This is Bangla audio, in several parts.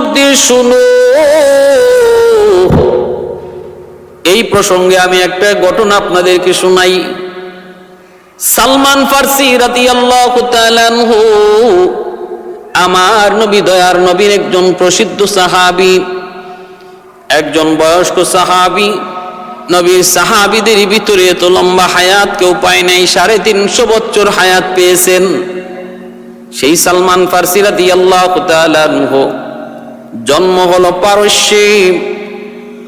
মনোযোগ দিয়ে শুনো। এই প্রসঙ্গে আমি একটা ঘটনা আপনাদেরকে শোনাই। সালমান ফারসি রাদিয়াল্লাহু তাআলা আনহু আমার নবী দয়ার নবীর একজন প্রসিদ্ধ সাহাবী, একজন বয়স্ক সাহাবী। নবীর সাহাবীদের ভিতরে এত লম্বা হায়াত কেউ পায় নাই, 350 বছর হায়াত পেয়েছেন। সেই সালমান ফারসি রাদিয়াল্লাহু তাআলা আনহু জন্ম হলো পারস্যে।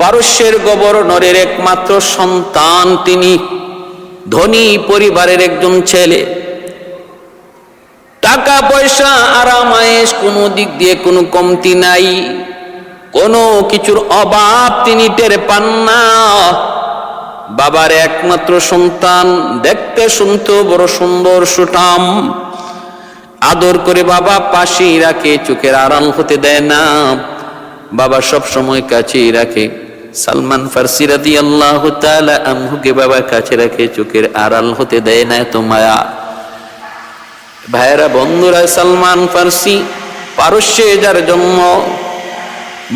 পারস্যের গভর্নরের একমাত্র সন্তান তিনি। ধনী পরিবারের একজন ছেলে। টাকা পয়সা আরাম আয়েশ কোনো দিক দিয়ে কোনো কমতি নাই, কোনো কিছুর অভাব তিনি টের পান না। বাবার একমাত্র সন্তান, দেখতে শুনতে বড় সুন্দর সুঠাম। আদর করে বাবা পাশেই রাখে, চোখের আড়াল হতে দেয় না। বাবা সব সময় কাছেই রাখে। সালমান ফারসি রাদিয়াল্লাহু তাআলা আনহুকে বাবা কাছে রাখে, চোখের আড়াল হতে দেয় না। এত মায়া। ভাইরা বন্ধুরা, সালমান ফারসি পারস্যে যার জন্ম,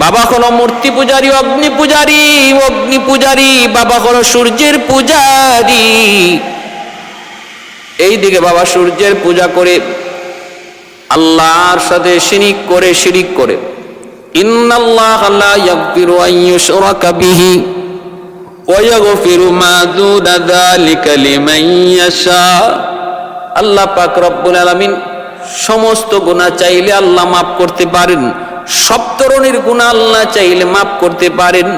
বাবা হলো মূর্তি পূজারী, অগ্নি পূজারী। অগ্নি পূজারী বাবা হলো সূর্যের পূজারী। এইদিকে বাবা সূর্যের পূজা করে, আল্লাহর সাথে শিরিক করে। ইন্নাল্লাহা লা ইয়াগফিরু আন ইউশরাকা বিহি ওয়া ইয়াগফিরু মা দুনা যালিকা লিমান ইয়াশা। আল্লাহ পাক রব্বুল আলামিন সমস্ত গুনাহ চাইলে আল্লাহ মাফ করতে পারেন, সব ধরনের গুনাহ আল্লাহ চাইলে মাফ করতে পারেন।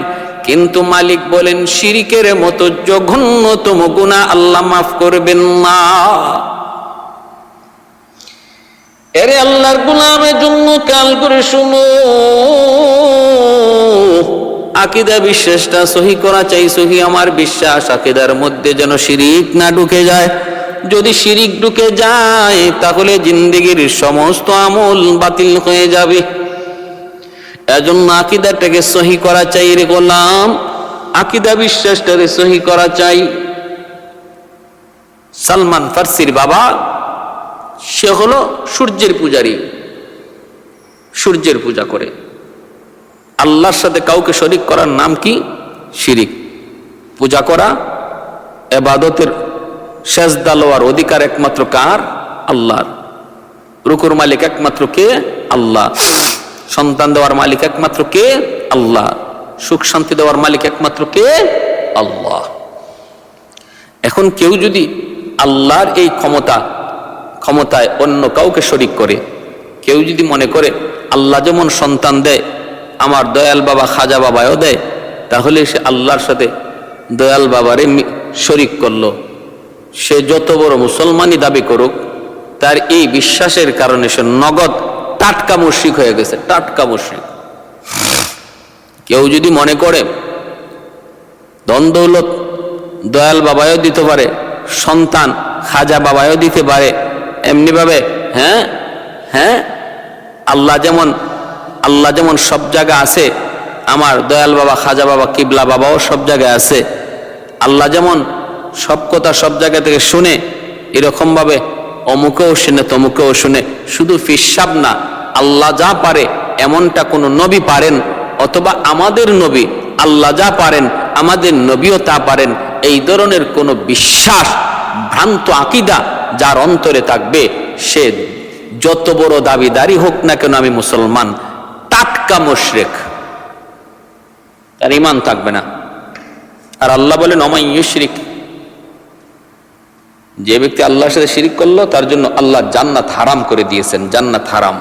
কিন্তু মালিক বলেন শিরিকের মতো জঘন্যতম গুনাহ আল্লাহ মাফ করবেন না। এরে আল্লাহর গোলামের জন্য কাল করে শুনো, আকীদা বিশ্বাসটা সহি করা চাই। সহি আমার বিশ্বাস, আকীদার মধ্যে যেন শিরিক না ঢুকে যায়। যদি শিরিক ঢুকে যায় তাহলে জিন্দেগির সমস্ত আমল বাতিল হয়ে যাবে। এজন্য আকীদাটাকে সহি করা চাই রে গোলাম, আকীদা বিশ্বাসটাকে সহি করা চাই। সালমান ফারসির বাবা সে হলো সূর্যের পূজারী, সূর্যের পূজা করে। আল্লাহর সাথে কাউকে শরীক করার নাম কি? শিরিক। পূজা করা, ইবাদতের সেজদা লওয়ার অধিকার একমাত্র কার? আল্লাহর। রুকুর মালিক একমাত্র কে? আল্লাহ। সন্তান দেওয়ার মালিক একমাত্র কে? আল্লাহ। সুখ শান্তি দেওয়ার মালিক একমাত্র কে? আল্লাহ। এখন কেউ যদি আল্লাহর এই ক্ষমতায় অন্য কাউকে শরীক করে, কেউ যদি মনে করে আল্লাহ যেমন সন্তান দেয় আমার দয়াল বাবা খাজা বাবাও দেয়, তাহলে সে আল্লাহর সাথে দয়াল বাবারে শরীক করলো। সে যত বড় মুসলমানই দাবি করুক, তার এই বিশ্বাসের কারণে সে নগদ টাটকা মুশরিক হয়ে গেছে, টাটকা মুশরিক। কেউ যদি মনে করে ধন দৌলত দয়াল বাবাও দিতে পারে, সন্তান খাজা বাবাও দিতে পারে, এমনি ভাবে আল্লাহ যেমন সব জায়গায় আছে, আমার দয়াল বাবা খাজা বাবা কিবলা বাবাও সব জায়গায় আছে। আল্লাহ যেমন সব কথা সব জায়গা থেকে শুনে, এরকম ভাবে অমুকেও শুনে তমুকেও শুনে। শুধু ফিসাব না, আল্লাহ যা পারে এমনটা কোন নবী পারেন, অথবা আমাদের নবী আল্লাহ যা পারেন আমাদের নবীও তা পারেন, এই ধরনের কোন বিশ্বাস, ভ্রান্ত আকীদা যার অন্তরে থাকবে, সে যত বড় দাবিদারি হোক না কেন আমি মুসলমান, টাটকা মুশরিক, তার ঈমান থাকবে না। আর আল্লাহ বলেন ওয়া মান ইউশরিক, যে ব্যক্তি আল্লাহর সাথে শিরিক করলো তার জন্য আল্লাহ জান্নাত হারাম করে দিয়েছেন। জান্নাত হারাম।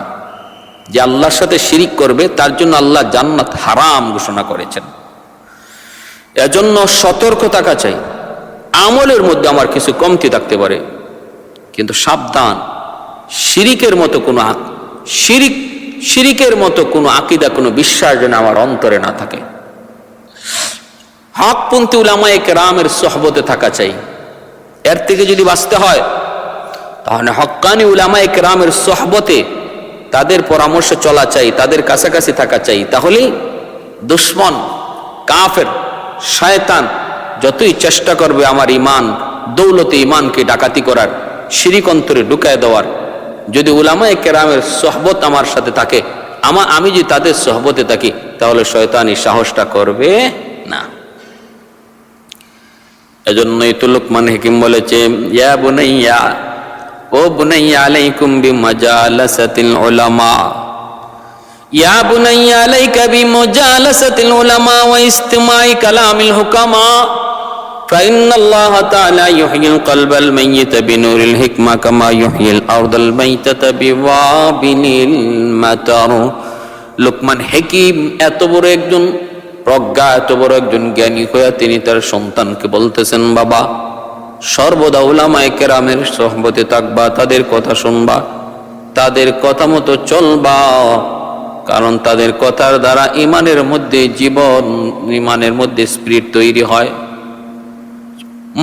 যে আল্লাহর সাথে শিরিক করবে তার জন্য আল্লাহ জান্নাত হারাম ঘোষণা করেছেন। এজন্য সতর্ক থাকা চাই। আমলের মধ্যে আমার কিছু কমতি থাকতে পারে, কিন্তু সাবধান, শিরিকের মতো কোনো আকীদা, কোনো বিশ্বাস যেন আমার অন্তরে না থাকে। হকপন্থী উলামায়ে কেরামের সোহবতে থাকা চাই। এর থেকে যদি বাঁচতে হয় তাহলে হক্কানি উলামায়ে কেরামের সোহবতে, তাদের পরামর্শ চলা চাই, তাদের কাছাকাছি থাকা চাই। তাহলেই দুশ্মন, কাফের, শয়তান যতই চেষ্টা করবে আমার ঈমান, দৌলতে ঈমানকে ডাকাতি করার, শিরিক অন্তরে ঢুকায় দেওয়ার, যদি উলামায়ে কেরামের সোহবত আমার সাথে থাকে, আমি যদি তাদের সোহবতে থাকি তাহলে শয়তানি সাহসটা করবে না। এজন্যই তো লোকমান হাকিম বলেছে, ইয়া বুনাইয়া, ও বুনাইয়া আলাইকুম বিমাজালাসাতিল উলামা, ইয়া বুনাইয়া আলাইকা বিমাজালাসাতিল উলামা ওয়া ইস্তিমাই কালামিল হুকামা ফাইন্নাল্লাহা তাআলা ইউহয়িল কলবাল মাইয়িতা বিনুরিল হিকমা কামা ইউহয়িল আরদাল মাইতাতা বিওয়াবিনিল মাতার। লোকমান হাকিম এত বড় একজন প্রজ্ঞা, এত বড় একজন জ্ঞানী হয়ে তিনি তার সন্তানকে বলতেছেন, বাবা সর্বদা উলামায়ে কেরামের সোহবতে থাকবা, তাদের কথা শুনবা, তাদের কথা মতো চলবা, কারণ তাদের কথার দ্বারা ইমানের মধ্যে জীবন, ইমানের মধ্যে স্পিরিট তৈরি হয়,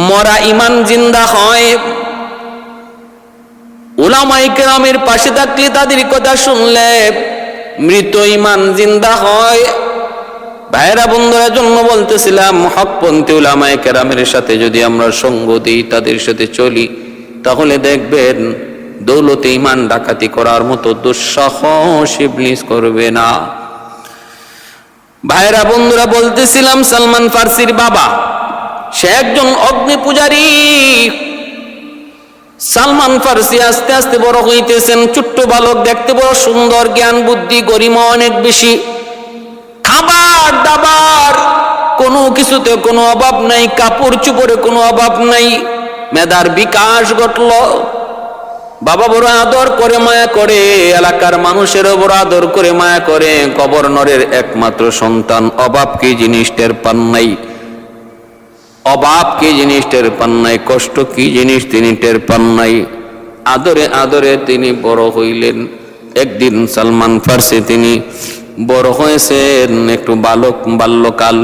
মরা ইমান জিন্দা হয়। উলামায়ে কেরামের পাশে থাকলে, তাদের কথা শুনলে মৃত ইমান জিন্দা হয়। ভাইরা বন্ধুরা, জন্য বলতেছিলাম, হকপন্থী উলামায়ে কেরামের সাথে যদি আমরা সঙ্গ দিই, তাদের সাথে চলি, তাহলে দেখবেন দৌলতে ইমান ডাকাতি করার মতো দুঃসাহস ইবলিস করবে না। ভাইরা বন্ধুরা, বলতেছিলাম সালমান ফার্সির বাবা, সে একজন অগ্নি পূজারী। সালমান ফার্সি আস্তে আস্তে বড় হইতেছেন, ছোট্ট বালক, দেখতে বড় সুন্দর, জ্ঞান বুদ্ধি গরিমা অনেক বেশি, খাবার দাবার কোনো কিছুতে কোনো অভাব নাই, কাপড় চোপড়ে কোনো অভাব নাই, মেধার বিকাশ ঘটল। বাবা বড় আদর করে, মায়া করে, এলাকার মানুষেরও বড় আদর করে, মায়া করে। গভর্নরের একমাত্র সন্তান, অভাব কি জিনিস টের পান নাই, অভাব কি জিনিস টের পান নাই, কষ্ট কি জিনিস তিনি টের পান নাই। আদরে আদরে তিনি বড় হইলেন। একদিন সালমান ফার্সি তিনি বড় হয়েছেন, একটু বাল্যকাল,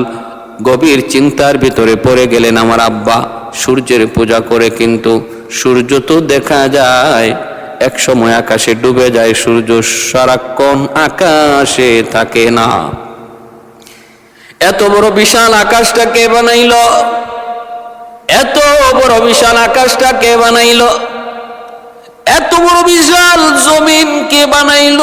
গভীর চিন্তার ভিতরে পড়ে গেলেন। আমার আব্বা সূর্যের পূজা করে, কিন্তু সূর্য তো দেখা যায় এক সময় আকাশে ডুবে যায়, সূর্য সারাক্ষণ আকাশে থাকে না। এত বড় বিশাল আকাশটা কে বানাইল? এত বড় বিশাল আকাশটা কে বানাইল? এত বড় বিশাল জমিন কে বানাইল?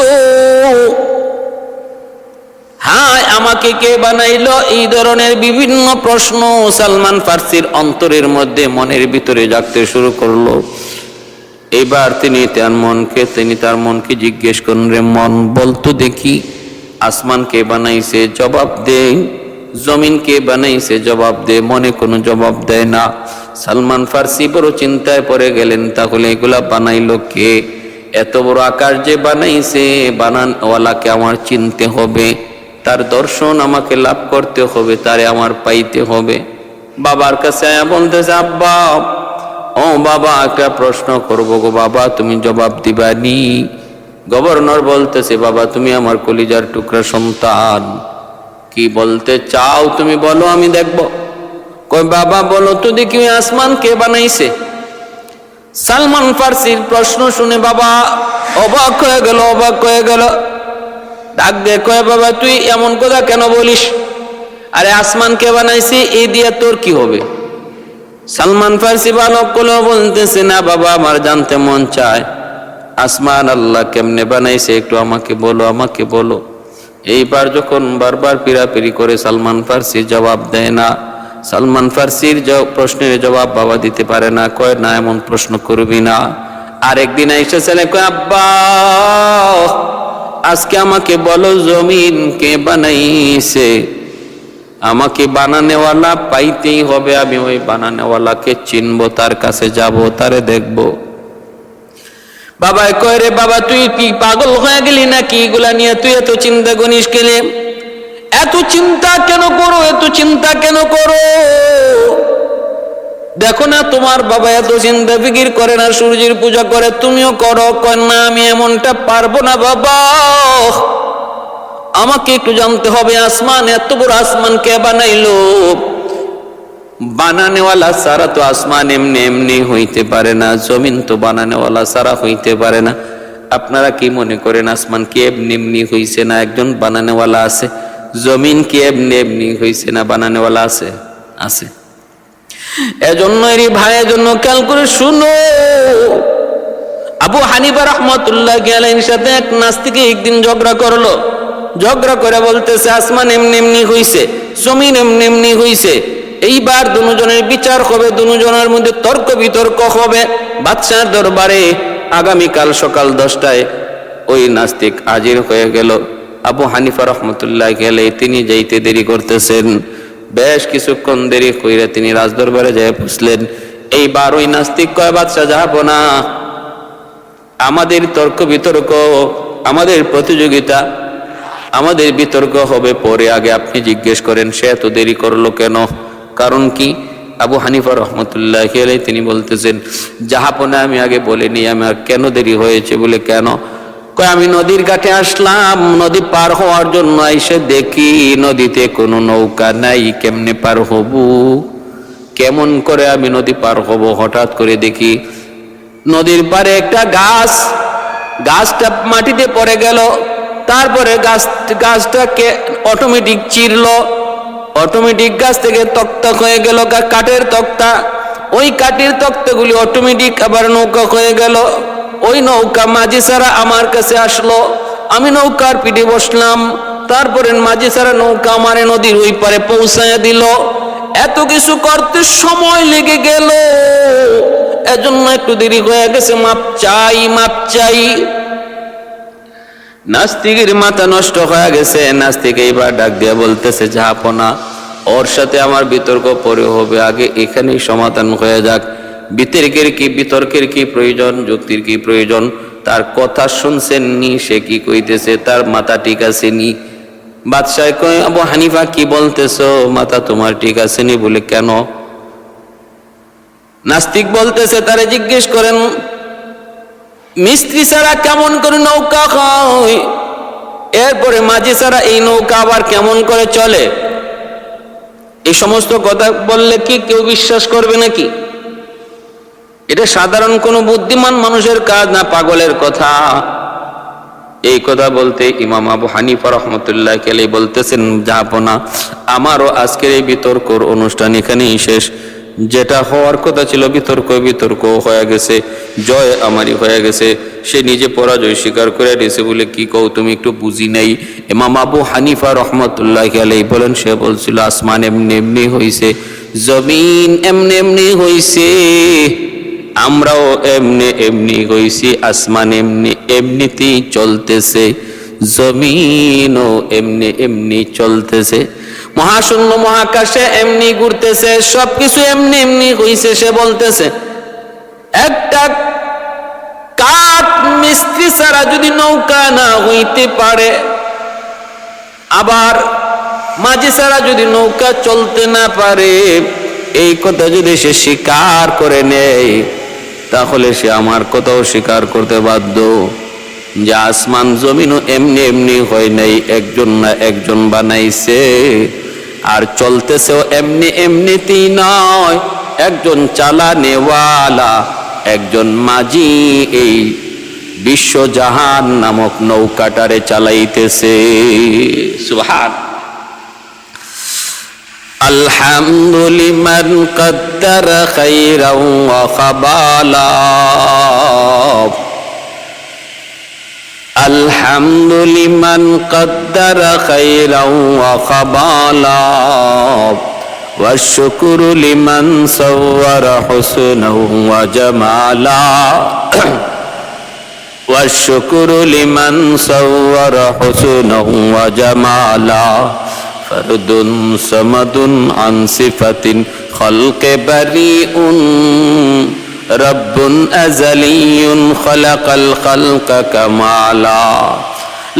হ্যাঁ, আমাকে কে বানাইল? এই ধরনের বিভিন্ন প্রশ্ন সালমান ফার্সির অন্তরের মধ্যে, মনের ভিতরে জাগতে শুরু করলো। এবার তিনি তার মনকে জিজ্ঞেস করলেন, রে মন, বলতো দেখি, আসমান কে বানাইছে? জবাব দে। জমিন কে বানাইছে? জবাব দে। মনে কোনো জবাব দেয় না। সালমান ফার্সি বড় চিন্তায় পড়ে গেলেন, তাহলে এগুলা বানাইলো কে? এত বড় আকাশ যে বানাইছে, বানানওয়ালাকে আমার চিনতে হবে, তার দর্শন আমাকে লাভ করতে হবে, তারে আমার পাইতে হবে। বাবার কাছে বলতেছে, আব্বা, ও বাবা, একটা প্রশ্ন করবো গো বাবা, তুমি জবাব দিবানি? গভর্নর বলতেছে, বাবা তুমি আমার কলিজার টুকরা সন্তান, কি বলতে চাও তুমি বলো, আমি দেখব। কই বাবা বলো তো দেখি, আসমান কে বানাইছে? সালমান ফার্সির প্রশ্ন শুনে বাবা অবাক হয়ে গেল। ডাক দিয়ে কয়, বাবা তুই এমন কথা কেন বলিস? আরে আসমান কে বানাইছে, এই দিয়ে তোর কি হবে? সালমান ফার্সি বালক গুলো বলতেছে, না বাবা, আমার জানতে মন চায়, আসমান আল্লাহ কেমনে বানাইছে, একটু আমাকে বলো। এইবার যখন বারবার পিরাপিরি করে সালমান ফার্সি জবাব দেয় না, সালমান ফার্সির প্রশ্নের জবাব বাবা দিতে পারে না। কয়, না, এমন প্রশ্ন করবি না। আরেকদিন আইসা ছেলে কয়, আব্বা আজকে আমাকে বলো, জমিন কে বানাইছে? আমাকে বানানেওয়ালা পাইতেই হবে, আমি ওই বানানেওয়ালাকে চিনবো, তার কাছে যাব, তারে দেখবো। বাবা কয়, রে বাবা তুই কি পাগল হয়ে গেলি নাকি? এগুলা নিয়ে তুই এত চিন্তা করিস কেন? এত চিন্তা কেন করো? দেখো না তোমার বাবা এত চিন্তা ফিকির করে না, সূর্যের পূজা করে, তুমিও করো। কয়, না, আমি এমনটা পারবো না বাবা, আমাকে একটু জানতে হবে, আসমান, এত বড় আসমান কে বানাইলো? বানানেওয়ালা সারা তো আসমান এমনি হইতে পারে না, জমিন তো বানানেওয়ালা সারা হইতে পারে না। আপনারা কি মনে করেন আসমান কি এমনি হইছে না একজন বানানেওয়ালা আছে? জমিন কি এমনি হইছে না বানানেওয়ালা আছে? এজন্য এর ভাইয়ের জন্য খেয়াল করে শুনো, আবু হানিফা রাহমাতুল্লাহ আলাইহির সাথে এক নাস্তিক একদিন ঝগড়া করলো। ঝগড়া করে বলতেছে আসমান এমনি এমনি হইছে, জমিন এমনি এমনি হইছে, এইবার দুজনের বিচার হবে, দুজনের মধ্যে তর্ক বিতর্ক হবে বাদশার দরবারে। আগামীকাল সকাল 10টায় ওই নাস্তিক হাজির হয়ে গেল। আবু হানিফা রাহমাতুল্লাহ আলাইহি তিনি যাইতে দেরি করতেছেন, বেশ কিছুক্ষণ দেরি কইরা তিনি রাজদরবারে যেয়ে বসলেন। এইবার ওই নাস্তিক কয়, বাদশা যাব না, আমাদের তর্ক বিতর্ক, আমাদের প্রতিযোগিতা, আমাদের বিতর্ক হবে পরে, আগে আপনি জিজ্ঞেস করেন সে এত দেরি করলো কেন, কারণ কি? আবু হানিফা রাহমাতুল্লাহ আলাইহি তিনি বলতেছেন, জাহাপনা আমি আগে বলিনি, আমার কেন দেরি হয়েছে বলে। কেন? কয় আমি নদীর ঘাটে আসলাম, নদী পার হওয়ার জন্য এসে দেখি নদীতে কোনো নৌকা নাই, কেমনে পার হব, কেমন করে আমি নদী পার হব? হঠাৎ করে দেখি নদীর পারে একটা গাছ, গাছটা মাটিতে পড়ে গেল, তারপরে গাছটাকে অটোমেটিক চিরলো, অটোমেটিক গাছ থেকে তক্তা হয়ে গেল, কাঠের তক্তা, ওই কাঠের তক্তাগুলি অটোমেটিক আবার নৌকা হয়ে গেল। ওই নৌকা মাঝি ছাড়া আমার কাছে আসলো, আমি নৌকার পিঠে বসলাম, তারপরে মাঝি ছাড়া নৌকা আমারে নদীর ওই পারে পৌঁছায় দিল। এত কিছু করতে সময় লেগে গেল, এজন্য একটু দেরি হয়ে গেছে, মাপ চাই, মাপ চাই। নাস্তিকের মাথা নষ্ট হয়ে গেছে। নাস্তিক এইবার ডাক দিয়ে বলতেছে, জাহাপনা ওর সাথে আমার বিতর্ক পরে হবে, আগে এখানেই সমাধান হয়ে যাক। বিতর্কের কি প্রয়োজন, যুক্তির কি প্রয়োজন? তার কথা শুনছেন নি, সে কি কইতেছে, তার মাথা ঠিক আছে নি? বাদশাহ কয়, আবু হানিফা কি বলতেছো, মাথা তোমার ঠিক আছে নি বলে কেন? নাস্তিক বলতেছে, তারে জিজ্ঞেস করেন মিস্ত্রি ছাড়া কেমন করে নৌকা হয়, এরপরে মাঝি ছাড়া এই নৌকা আবার কেমন করে চলে? এই সমস্ত কথা বললে কি কেউ বিশ্বাস করবে নাকি? এটা সাধারণ কোনো বুদ্ধিমান মানুষের কাজ না, পাগলের কথা। এই কথা বলতে ইমাম আবু হানিফা রাহমাতুল্লাহ আলাইহি বলতেছেন, জাহাপনা আমারও আজকের এই বিতর্কর অনুষ্ঠান এখানেই শেষ। যেটা হওয়ার কথা ছিল বিতর্ক হয়ে গেছে, জয় আমারই হয়ে গেছে। সে নিজে পরাজয় স্বীকার করে দিয়েছে বলে কি কও তুমি, একটু বুঝি নাই। ইমাম আবু হানিফা রাহমাতুল্লাহ আলাইহি বলেন, সে বলছিল আসমান এমনি এমনি হইছে, জমিন এমনি এমনি হইছে, আমরাও এমনি এমনি হইছি, আসমান এমনি এমনিতেই চলতেছে, জমিনও এমনি এমনি চলতেছে, মহাশূন্য মহাকাশে এমনি ঘুরতেছে, সবকিছু এমনি এমনি হইছে। সে বলতেছে একটা কাঠ মিস্ত্রি ছাড়া যদি নৌকা না হইতে পারে, আবার মাঝি ছাড়া যদি নৌকা চলতে না পারে, এই কথা যদি সে স্বীকার করে নেয়, তাহলে সে আমার কথাও স্বীকার করতে বাধ্য যে আসমান জমিনও এমনি এমনি হয় নাই, একজন না একজন বানাইছে, আর চলতেছেও এমনি এমনিতেই নয়, একজন চালানেওয়ালা, একজন মাঝি এই বিশ্বজাহান নামক নৌকাটারে চালাইতেছে। সুবহান। আলহামদুলিমান কদ্দারা খাইরাও ওয়া খাবালা, আলহামদুলিমান কদ্দারা খাইরাও ওয়া খাবালা, ওয়া শুকরু লিমান সাওয়ারা হুসনাও ওয়া জামালা, ওয়া শুকরু লিমান সাওয়ারা হুসনাও ওয়া জামালা, ফরদুন সামাদুন আন সিফাতিন খালকে বারিউন, রব্বুন আযালিয়ুন খালাকাল খালকা কামালা,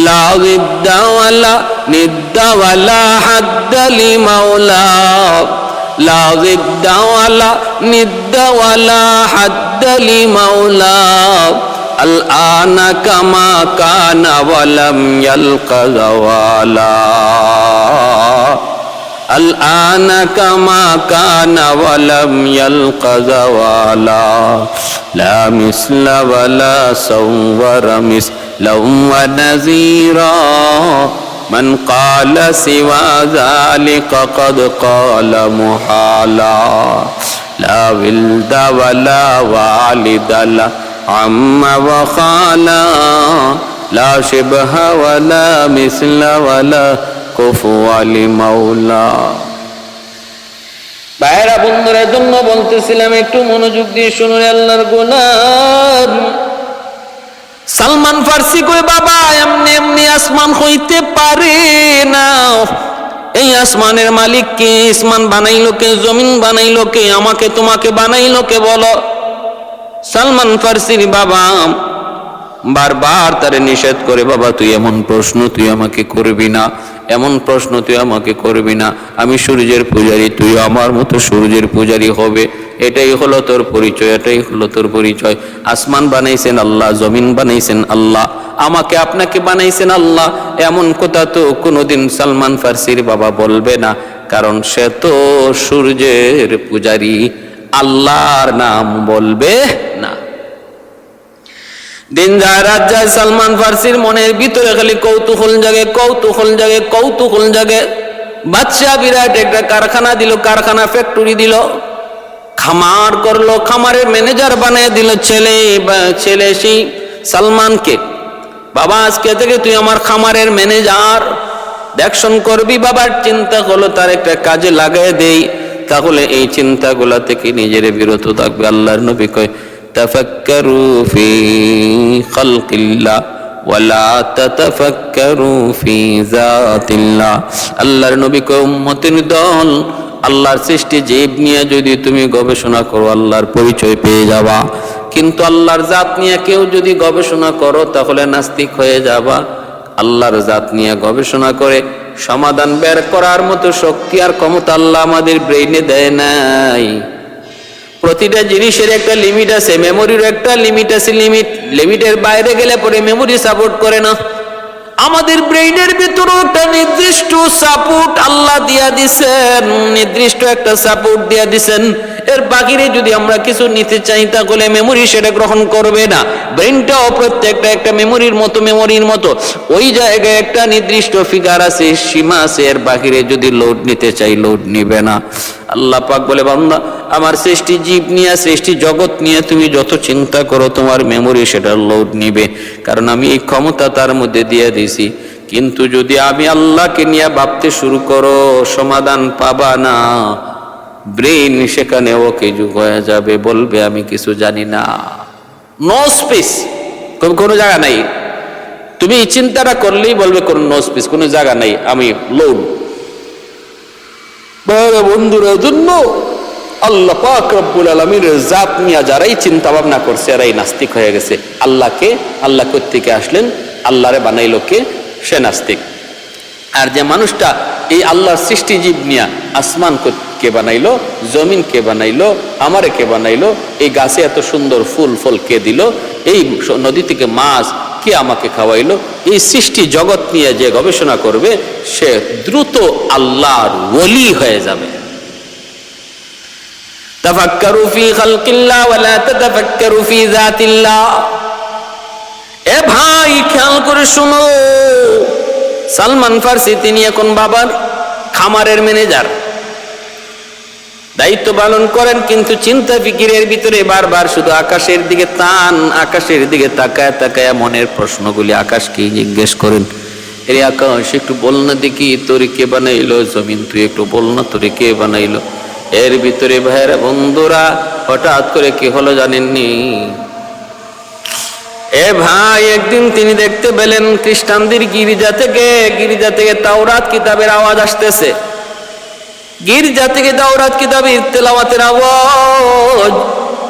লা জিদ্দা ওয়ালা নিদ্দা ওয়ালা হাদ্দা লিমাওলা, লা জিদ্দা ওয়ালা নিদ্দা ওয়ালা হাদ্দা লিমাওলা, আল আনা কামা কানা ওয়ালাম ইয়ালকা যাওয়ালা, আল আনা কামা কানা ওয়ালাম ইয়ালকা যাওয়ালা, লা মিসলা ওয়ালা সাওয়ারা মিসলাহু ওয়া নাযীরা, মান ক্বালা সিওয়া যালিকা ক্বাদ ক্বালা মুহালা, লা ওয়ালদা ওয়ালা ওয়ালিদা আম্মা ওয়া খালা লা শিবহা ওয়ালা মিসলা ওয়ালা কুফুয়া লিমাওলা। ভাইরা বন্ধুরা জন্য বলতেছিলাম, একটু মনোযোগ দিয়ে শুনুন আল্লাহর গোলাম। সালমান ফার্সি কই বাবা এমনি এমনি আসমান হইতে পারে না। এই আসমানের মালিক কে? আসমান বানাইলো কে? জমিন বানাইলো কে? আমাকে তোমাকে বানাইলো কে বলো? সালমান ফার্সির বাবা বারবার তারে নিষেধ করে, বাবা তুই এমন প্রশ্ন তুই আমাকে করবি না, এমন প্রশ্ন তুই আমাকে করবি না। আমি সূর্যের পূজারী, তুই আমার মতো সূর্যের পূজারী হবে। এটাই হলো তোর পরিচয়, এটাই হলো তোর পরিচয়। আসমান বানাইছেন আল্লাহ, জমিন বানাইছেন আল্লাহ, আমাকে আপনাকে বানাইছেন আল্লাহ। এমন কথা তো কোনোদিন সালমান ফার্সির বাবা বলবে না, কারণ সে তো সূর্যের পূজারী, আল্লাহর নাম বলবে না। দিন যায় রাত যায়, সালমান ফার্সির মনের ভিতরে খালি কৌতূহল জাগে, কৌতূহল জাগে, কৌতূহল জাগে। বাদশা বিরাট একটা কারখানা দিল, কারখানা ফ্যাক্টরি দিল, খামার করলো, খামারের ম্যানেজার বানিয়ে দিল ছেলে সেই সালমানকে। বাবা আজকে থেকে তুই আমার খামারের ম্যানেজার, দেখশন করবি। বাবার চিন্তা হলো তার একটা কাজে লাগাই দেই, তাহলে এই চিন্তাগুলা থেকে নিজের বিরত থাকবে। আল্লাহর নবী কয় তাফাক্কারু ফি খালকিল্লাহ ওয়ালা তাতাফাক্কারু ফি যাতিল্লাহ। আল্লাহর নবী কয় উম্মতের দল, আল্লাহর সৃষ্টি জীব নিয়ে যদি তুমি গবেষণা করো আল্লাহর পরিচয় পেয়ে যাবা, কিন্তু আল্লাহর জাত নিয়ে কেউ যদি গবেষণা করো তাহলে নাস্তিক হয়ে যাবা। আল্লাহর জাত নিয়ে গবেষণা করে সমাধান বের করার মতো শক্তি আর ক্ষমতা আল্লাহ আমাদের ব্রেইনে দেয় নাই। প্রতিটা জিনিসের একটা লিমিট আছে, মেমোরির একটা লিমিট আছে। লিমিটের বাইরে গেলে পরে মেমোরি সাপোর্ট করে না। আমাদের ব্রেইনের ভিতরে একটা নির্দিষ্ট সাপোর্ট আল্লাহ দিয়া দিছেন, নির্দিষ্ট একটা সাপোর্ট দিয়া দিছেন। এর বাহিরে যদি আমরা কিছু নিতে চাই তাহলে মেমোরি সেটা গ্রহণ করবে না। ব্রেইনটাও প্রত্যেকটা একটা মেমোরির মতো ওই জায়গায় একটা নির্দিষ্ট ফিগার আছে, সীমা আছে। এর বাহিরে যদি লোড নিতে চাই লোড নিবে না। আল্লাহ পাক বলে, বান্দা আমার সৃষ্টি জীব নিয়ে, সৃষ্টি জগৎ নিয়ে তুমি যত চিন্তা করো তোমার মেমোরি সেটা লোড নিবে, কারণ আমি এই ক্ষমতা তার মধ্যে দিয়ে দিছি। কিন্তু যদি আমি আল্লাহকে নিয়ে ভাবতে শুরু করো সমাধান পাবা না। ব্রেইন সেখানে ওকে যুগ হয়ে যাবে, বলবে আমি কিছু জানি না। নো স্পেস, কোনো জায়গা নাই। তুমি এই চিন্তাটা করলেই বলবে কোন নো স্পেস, কোনো জায়গা নাই, আমি লোড। বন্ধুরা জন্য আল্লাহ পাক রব্বুল আলামিনের জাত নিয়ে যারাই চিন্তা ভাবনা করছে এরাই নাস্তিক হয়ে গেছে। আল্লাহ কোত্থেকে আসলেন, আল্লাহরে বানাইলো কে? সে নাস্তিক। আর যে মানুষটা এই আল্লাহর সৃষ্টি জীব নিয়া, আসমান কে বানাইলো, জমিন কে বানাইলো, আমারে কে বানাইলো, এই গাছে এত সুন্দর ফুল ফল কে দিল, এই নদী থেকে মাছ কে আমাকে খাওয়াইলো, এই সৃষ্টি জগৎ নিয়ে যে গবেষণা করবে সে দ্রুত আল্লাহর ওলি হয়ে যাবে। তাফাক্কারু ফি খালকিল্লাহ ওয়ালা তাতাফাক্কারু ফি যাতিল্লাহ। এ ভাই খেয়াল করে শুনো, সালমান ফার্সি তিনি এখন বাবার খামারের ম্যানেজার, দায়িত্ব পালন করেন, কিন্তু চিন্তা ফিকিরের ভিতরে বারবার শুধু আকাশের দিকে তান, আকাশের দিকে তাকায় তাকায় মনের প্রশ্নগুলি আকাশকে জিজ্ঞেস করেন, এরে আকাশ একটু বল না দেখি তোরে কে বানাইলো, জমিন তুই একটু বল না তোরে কে বানাইলো। এর ভিতরে ভাইয়েরা বন্ধুরা হঠাৎ করে কি হলো জানেননি? এ ভাই একদিন তিনি দেখতে পেলেন খ্রিস্টানদের গির্জা থেকে তাওরাত কিতাবের আওয়াজ আসতেছে। গির্জা থেকে তাওরাত কিতাবের তেলাওয়াতের আওয়াজ,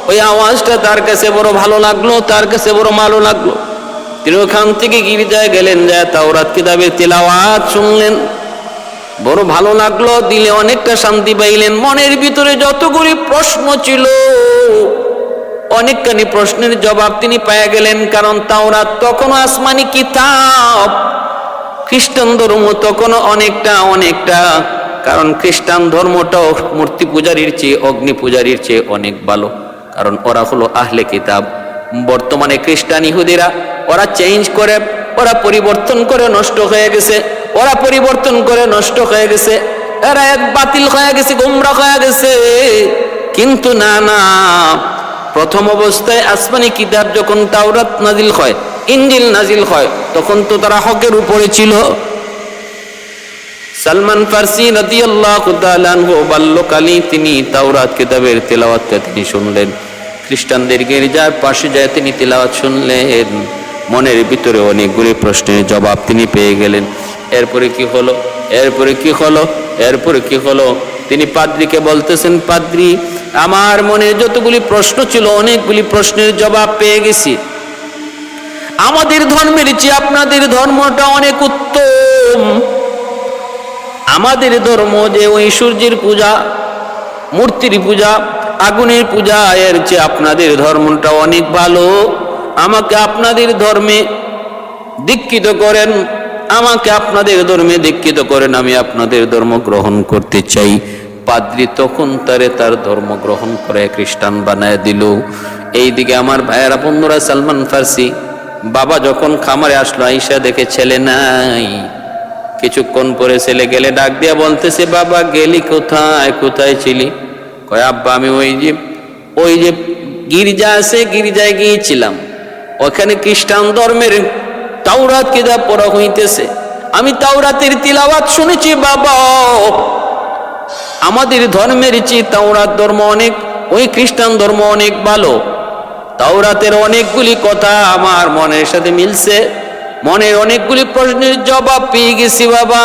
ওই আওয়াজটা তার কাছে বড় ভালো লাগলো, তার কাছে বড় ভালো লাগলো। তিনি ওখান থেকে গির্জায় গেলেন, যায় তাওরাত কিতাবের তেলাওয়াত শুনলেন, বড় ভালো লাগলো, দিলে অনেকটা শান্তি পাইলেন। মনের ভিতরে যতগুলি প্রশ্ন ছিল অনেকখানি প্রশ্নের জবাব তিনি পেয়ে গেলেন, কারণ তাওরাত তখনও আসমানি কিতাব, খ্রিস্টান ধর্ম তখনও অনেকটা, কারণ খ্রিস্টান ধর্মটাও মূর্তি পূজারীর চেয়ে, অগ্নি পূজারীর চেয়ে অনেক ভালো, কারণ ওরা হলো আহলে কিতাব। বর্তমানে খ্রিস্টান ইহুদিরা ওরা চেঞ্জ করে, ওরা পরিবর্তন করে নষ্ট হয়ে গেছে, এরা এক বাতিল হয়ে গেছে, গোমরা হয়ে গেছে। কিন্তু না, প্রথম অবস্থায় আসমানি কিতাব যখন তাওরাত নাজিল হয়, ইনজিল নাজিল হয়, তখন তো তারা হকের উপরে ছিল। সালমান ফারসি রাদিয়াল্লাহু তাআলা আনহু বাল্যকালে তিনি তাওরাত কিতাবের তেলাওয়াতটা তিনি শুনলেন। খ্রিস্টানদের গির্জার পাশে যায় তিনি তেলাওয়াত শুনলেন। মনের ভিতরে অনেকগুলি প্রশ্নের জবাব তিনি পেয়ে গেলেন। এরপরে কি হলো, এরপরে কি হলো, এরপরে কি হলো? তিনি পাদ্রীকে বলতেছেন, পাদ্রী, আমার মনে যতগুলি প্রশ্ন ছিল অনেকগুলি প্রশ্নের জবাব পেয়ে গেছি। আমাদের ধর্মের চেয়ে আপনাদের ধর্মটা অনেক উত্তম। আমাদের ধর্ম যে ওই সূর্যের পূজা, মূর্তির পূজা, আগুনের পূজা, এর চেয়ে আপনাদের ধর্মটা অনেক ভালো। আমাকে আপনাদের ধর্মে দীক্ষিত করেন, আমাকে আপনাদের ধর্মে দীক্ষিত করেন, আমি আপনাদের ধর্ম গ্রহণ করতে চাই। পাদ্রী তখন তার ধর্ম গ্রহণ করে খ্রিস্টান বানায় দিল। এইদিকে আমার ভাইয়েরা বন্ধুরা, সালমান ফারসি বাবা যখন খামারে আসলো, আইসা দেখে ছেলে নাই। কিছুক্ষণ পরে ছেলে গেলে ডাক দিয়া বলতেছে, বাবা গেলি কোথায়, কোথায় ছিলি? কয়, আব্বা আমি ওই যে গির্জা আছে, গির্জায় গিয়েছিলাম। ওখানে খ্রিস্টান ধর্মের তাওরাত কিতাব পড়া হইতেছে, আমি তাওরাতের তিলাওয়াত শুনেছি। বাবা, আমাদের ধর্মের চেয়ে তাওরাত ধর্ম অনেক, ওই খ্রিস্টান ধর্ম অনেক ভালো। তাওরাতের অনেকগুলি কথা আমার মনের সাথে মিলছে, মনের অনেকগুলি প্রশ্নের জবাব পেয়ে গেছি। বাবা,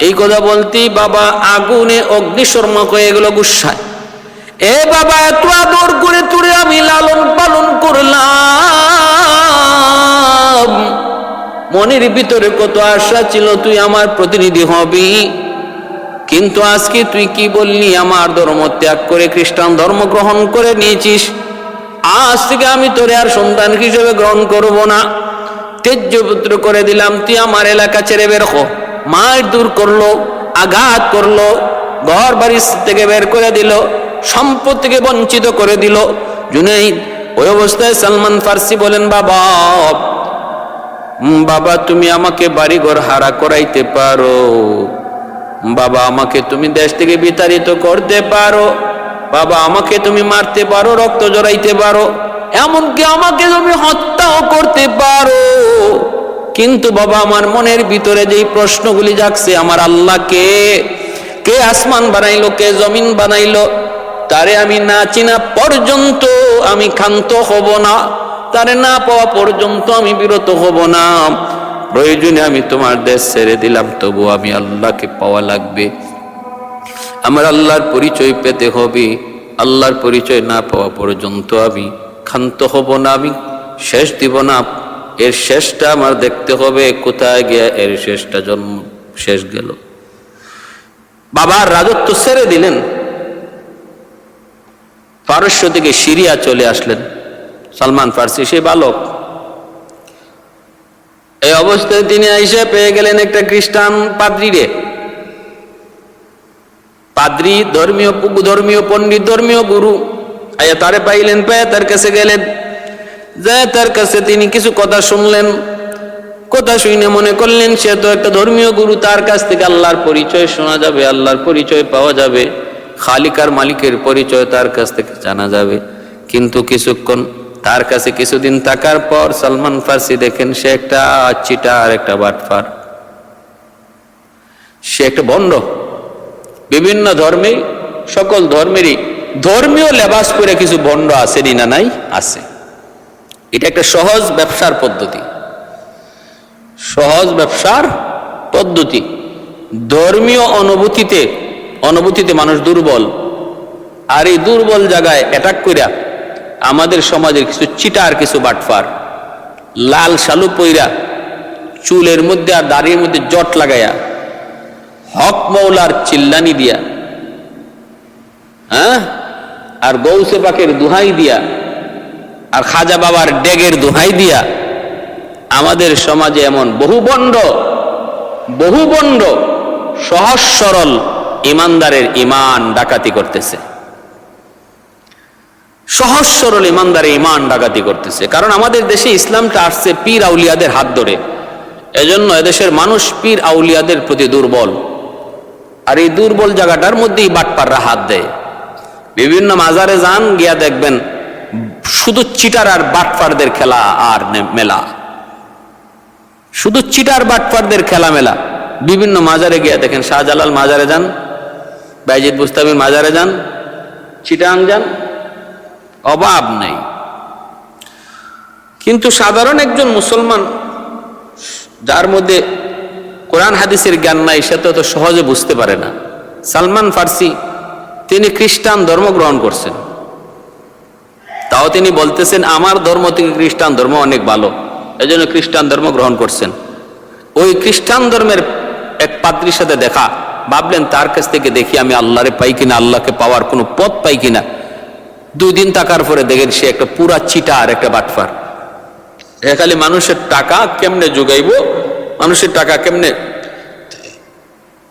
এই কথা বলতেই বাবা আগুনে অগ্নিশর্মা হয়ে গেল গুসায়। এ বাবা, এত আদর করে তুলে আমি লালন পালন করলাম, মনের ভিতরে কত আশা ছিল তুই আমার প্রতিনিধি হবি, কিন্তু আজকে তুই কি বললি, আমার ধর্ম ত্যাগ করে খ্রিস্টান ধর্ম গ্রহণ করে নিয়েছিস। আজ থেকে আমি তোরে আর সন্তান হিসেবে গ্রহণ করব না, তেজ্য পুত্র করে দিলাম। তুই আমার এলাকা ছেড়ে বের হ। মায়ের দূর করলো, আঘাত করলো, ঘর বাড়ি থেকে বের করে দিল, সম্পদ থেকে বঞ্চিত করে দিল। জুনাইদ ওই অবস্থায় সালমান ফারসি বলেন, বাবা, বাবা তুমি আমাকে বাড়িঘর হারা করাইতে পারো, বাবা আমাকে তুমি দেশ থেকে বিতাড়িত করতে পারো, বাবা আমাকে তুমি মারতে পারো, রক্ত জড়াইতে পারো, এমনকি আমাকে তুমি হত্যাও করতে পারো, কিন্তু বাবা আমার মনের ভিতরে যেই প্রশ্নগুলি জাগছে, আমার আল্লাহকে, কে আসমান বানাইলো, কে জমিন বানাইলো, তারে আমি না চিনা পর্যন্ত আমি ক্ষান্ত হব না, তারে না পাওয়া পর্যন্ত আমি বিরত হব না। প্রয়োজনে আমি তোমার দেশ ছেড়ে দিলাম, তবু আমি আল্লাহকে পাওয়া লাগবে, আমার আল্লাহর পরিচয় পেতে হবে। আল্লাহর পরিচয় না পাওয়া পর্যন্ত আমি ক্ষান্ত হব না, আমি শেষ দিব না। এর শেষটা আমার দেখতে হবে, কোথায় গিয়া এর শেষটা জন্ম শেষ গেল। বাবার রাজত্ব ছেড়ে দিলেন, পারস্য থেকে সিরিয়া চলে আসলেন সালমান ফারসি, সে বালক। এই অবস্থায় তিনি আইসা পেয়ে গেলেন একটা খ্রিস্টান পাদ্রীরে। পাদ্রী ধর্মীয় পণ্ডিত, ধর্মীয় গুরু। আয়া তারে পাইলেন, পেয়ে তার কাছে গেলেন, যায় তার কাছে তিনি কিছু কথা শুনলেন। কথা শুনে মনে করলেন সে তো একটা ধর্মীয় গুরু, তার কাছ থেকে আল্লাহর পরিচয় শোনা যাবে, আল্লাহর পরিচয় পাওয়া যাবে, খালিকার মালিকের পরিচয় তার কাছ থেকে জানা যাবে। কিন্তু কিছুক্ষণ তার কাছে কিছুদিন থাকার পর সালমান ফারসি দেখেন সে একটা চিটার, একটা বাটফার, সে একটা ভণ্ড। বিভিন্ন ধর্মে, সকল ধর্মেরই ধর্মীয় লেবাস করে কিছু ভণ্ড আছে না নাই? আছে। এটা একটা সহজ ব্যবসার পদ্ধতি, সহজ ব্যবসার পদ্ধতি। ধর্মীয় অনুভূতিতে মানুষ দুর্বল, আর এই দুর্বল জায়গায় অ্যাটাক কইরা আমাদের সমাজের কিছু চিটার, কিছু বাটফার, লাল শালু পইরা, চুলের মধ্যে আর দাড়ির মধ্যে জট লাগাইয়া, হক মৌলার চিল্লানি দিয়া, আর গৌসে পাকের দোহাই দিয়া, আর খাজা বাবার ডেগের দোহাই দিয়া আমাদের সমাজে এমন বহু বন্ড সহজ সরল ইমানদারের ইমান ডাকাতি করতেছে, সহজ সরল ইমানদারের ইমান ডাকাতি করতেছে। কারণ আমাদের দেশে ইসলামটা আসছে পীর আউলিয়াদের হাত ধরে, এজন্য এদেশের মানুষ পীর আউলিয়াদের প্রতি দুর্বল, আর এই দুর্বল জায়গাটার মধ্যেই বাটপাররা হাত দেয়। বিভিন্ন মাজারে যান, গিয়া দেখবেন শুধু চিটার আর বাটপারদের খেলা আর মেলা, শুধু চিটার বাটপারদের খেলা মেলা। বিভিন্ন মাজারে গিয়া দেখেন, শাহজালাল মাজারে যান, বাইজিদ বুস্তামির মাজারে যান, চিটাং যান, অভাব নেই। কিন্তু সাধারণ একজন মুসলমান যার মধ্যে কোরআন হাদিসের জ্ঞান নাই, সে তো সহজে বুঝতে পারে না। সালমান ফার্সি তিনি খ্রিস্টান ধর্ম গ্রহণ করছেন, তাও তিনি বলতেছেন আমার ধর্ম থেকে খ্রিস্টান ধর্ম অনেক ভালো, এজন্য খ্রিস্টান ধর্ম গ্রহণ করছেন। ওই খ্রিস্টান ধর্মের এক পাদ্রীর সাথে দেখা, ভাবলেন তার কাছ থেকে দেখি আমি আল্লাহরে পাই কিনা, আল্লাহকে পাওয়ার কোনো পথ পাই কিনা। 2 দিন থাকার পরে দেখেন সে একটা পুরা চিটা আর একটা বাটফার। খালি মানুষের টাকা কেমনে যোগাইব, মানুষের টাকা কেমনে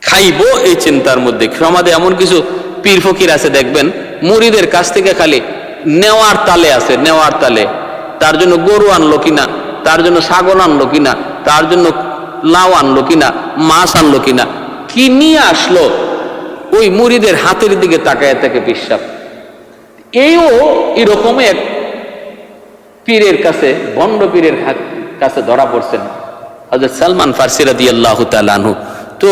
খাইব, এই চিন্তার মধ্যে। সমাজে এমন কিছু পীর ফকির আছে দেখবেন, মুরিদের কাছ থেকে খালি নেওয়ার তালে আছে, নেওয়ার তালে। তার জন্য গরু আনলো কিনা, তার জন্য ছাগল আনলো কিনা, তার জন্য লাউ আনলো কিনা, মাছ আনলো কিনা, কি নিয়ে আসলো, ওই মুরিদের হাতের দিকে তাকায় থাকে বিশ্বাস। এইও এরকমই এক পীরের কাছে, ভণ্ড পীরের কাছে ধরা পড়ছেন হযরত সালমান ফার্সি রাদিয়াল্লাহু তাআলা আনহু। তো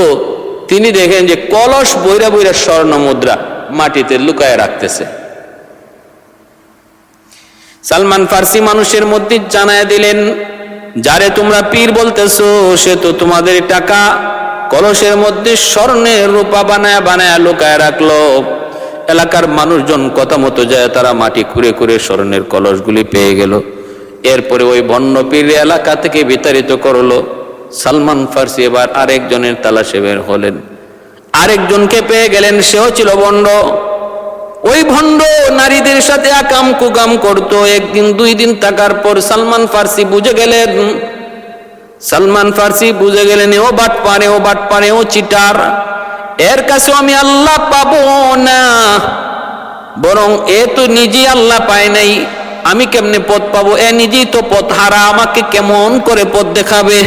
তিনি দেখেন যে কলস বইরা বইরা স্বর্ণ মুদ্রা মাটিতে লুকায় রাখতেছে। সালমান ফার্সি মানুষের মধ্যে জানায় দিলেন, যারে তোমরা পীর বলতেছো সে তো তোমাদের টাকা কলসের মধ্যে স্বর্ণের রূপা বানায় বানায় লুকায় রাখলো। এলাকার মানুষজন কথা মতো যায়, তারা মাটি খুঁড়ে খুঁড়ে স্বর্ণের কলসগুলি পেয়ে গেল। এরপরে ওই ভণ্ড পীর এলাকা থেকে বিতাড়িত করলো। সালমান ফার্সি এবার আরেকজনের তালাশে বের হলেন, আরেকজনকে পেয়ে গেলেন, সেও ছিল ভণ্ড। ওই ভণ্ড নারীদের সাথে আকাম কুকাম করতো। 1 দিন 2 দিন থাকার পর সালমান ফার্সি বুঝে গেলেন, ও বাটপারে, ও চিটার, এর কাছে আমি আল্লাহ পাবো না, বরং এ তো নিজেই আল্লাহ পায় নাই, আমি কেমনে পথ পাবো, এ নিজেই তো পথ হারা, আমাকে কেমন করে পথ দেখাবে।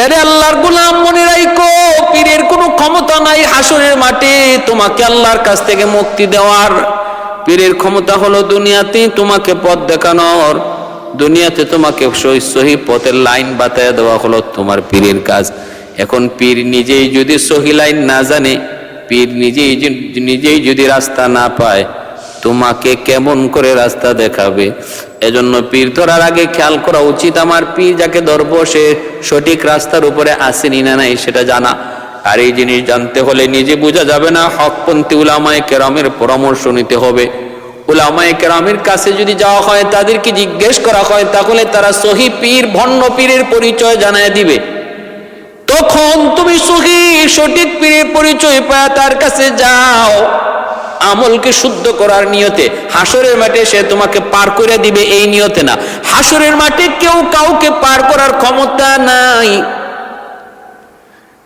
এরে আল্লাহর গোলাম, মনে রাখো পীরের কোনো ক্ষমতা নাই হাসরের মাঠে তোমাকে আল্লাহর কাছ থেকে মুক্তি দেওয়ার। পীরের ক্ষমতা হলো দুনিয়াতেই তোমাকে পথ দেখানোর, দুনিয়াতে তোমাকে সহি পথের লাইন বাতায় দেওয়া হলো তোমার পীরের কাজ। এখন পীর নিজেই যদি সহি লাইন না জানে, পীর নিজেই যদি রাস্তা না পায়, তোমাকে কেমন করে রাস্তা দেখাবে? এজন্য পীর ধরার আগে খেয়াল করা উচিত, আমার পীর যাকে ধরবো সে সঠিক রাস্তার উপরে আসেনি না নাই সেটা জানা। আর এই জিনিস জানতে হলে নিজে বোঝা যাবে না, হকপন্থী উলামায়ে কেরামের পরামর্শ নিতে হবে। উলামায়ে কেরামের কাছে যদি যাওয়া হয়, তাদেরকে জিজ্ঞেস করা হয়, তাহলে তারা সহি পীর ভণ্ড পীরের পরিচয় জানায় দিবে। তখন তুমি সঠিক পীরের পরিচয় পায় তার কাছে যাও, আমলকে শুদ্ধ করার নিয়তে। হাসরের মাঠে সে তোমাকে পার করে দিবে এই নিয়তে না। হাসরের মাঠে কেউ কাউকে পার করার ক্ষমতা নাই।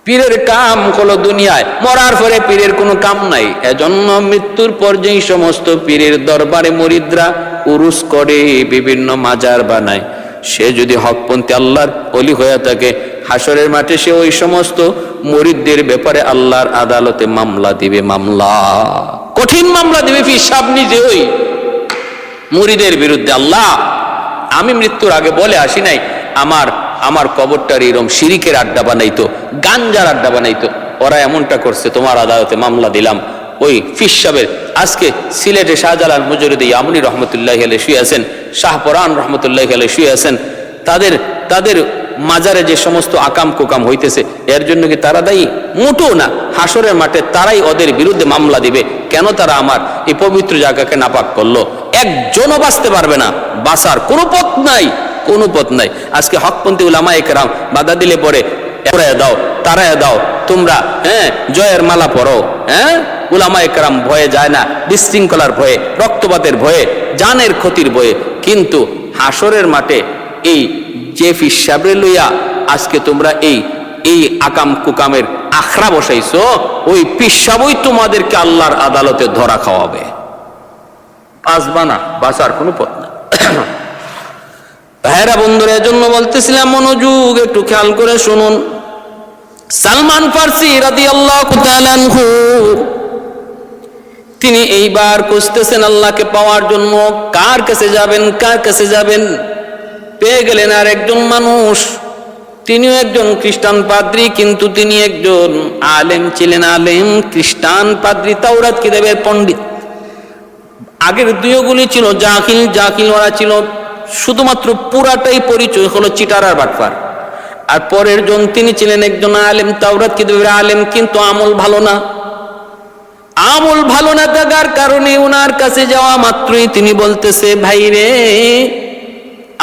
পীরের কাম হলো দুনিয়ায়, মরার পরে পীরের কোনো কাম নাই। এজন্য মৃত্যুর পর যেই সমস্ত পীরের দরবারে মুরিদরা উরুস করে, বিভিন্ন মাজার বানায়, সে যদি হকপন্থী আল্লাহর ওলি হয়ে থাকে, হাসরের মাঠে সে ওই সমস্ত মুরিদদের ব্যাপারে আল্লাহর আদালতে মামলা দিবে, মামলা, কঠিন মামলা দিবে। হিসাব নিজে ওই মুরিদের বিরুদ্ধে। আল্লাহ, আমি মৃত্যুর আগে বলে আসি নাই আমার কবরটার এরকম শিরিকের আড্ডা বানাইতো, গাঞ্জার আড্ডা বানাইতো, ওরা এমনটা করছে, তোমার আদালতে মামলা দিলাম। ওই ফিসাবের আজকে সিলেটে শাহজালাল মুজরিদি ইয়ামনি রহমতুল্লাহ আলাইহি শুয়ে আছেন, শাহপরান রহমতুল্লাহ আলাইহি শুয়ে আছেন। তাদের মাজারে যে সমস্ত আকাম কুকাম হইতেছে, এর জন্য কি তারা দায়ী? মোটেও না। হাসরের মাঠে তারাই ওদের বিরুদ্ধে মামলা দিবে, কেন তারা আমার এই পবিত্র জায়গাকে নাপাক করলো। একজনও বাঁচতে পারবে না, বাঁচার কোনো পথ নাই, কোনো পথ নাই। আজকে হকপন্থী উলামায়ে কেরাম বাধা দিলে পরে দাও, তারায় দাও, তোমরা জয়ের মালা পরো। উলামায়ে কেরাম ভয়ে যায় না, বিশৃঙ্খলার ভয়ে, রক্তপাতের ভয়ে, জানের ক্ষতির ভয়ে। কিন্তু হাসরের মাঠে এই যে ফিসাবে লইয়া আজকে তোমরা এই আকাম কুকামের আখড়া বসাইছো, ওই পিসাবই তোমাদেরকে আল্লাহর আদালতে ধরা খাওয়াবে। বাঁচবা না, বাঁচার কোনো পথ না। ভাইরা বন্ধুরা, এজন্য বলতেছিলাম মনোযোগ একটু খেয়াল করে শুনুন। সালমান ফার্সি রাদিয়াল্লাহু তাআলা আনহু তিনি এইবার খুঁজতেছেন আল্লাহকে পাওয়ার জন্য। কার কাছে যাবেন, কার কাছে যাবেন? পেয়ে গেলেন আর একজন মানুষ, তিনিও একজন খ্রিস্টান পাদ্রী, কিন্তু তিনি একজন আলেম ছিলেন, আলেম, খ্রিস্টান পাদ্রী, তাওরাত কিতাবের পণ্ডিত। আগের দুইগুলি ছিল জাহিল, জাহিল ওরা ছিল শুধুমাত্র পুরাটাই পরিচয় হলো চিটার আর বাটপার। আর পরের জন তিনি ছিলেন একজন আলেম, তাওরাত কিতাবের আলেম, কিন্তু আমল ভালো না। আমল ভালো না থাকার কারণে ওনার কাছে যাওয়া মাত্রই তিনি বলতেছে, ভাই রে,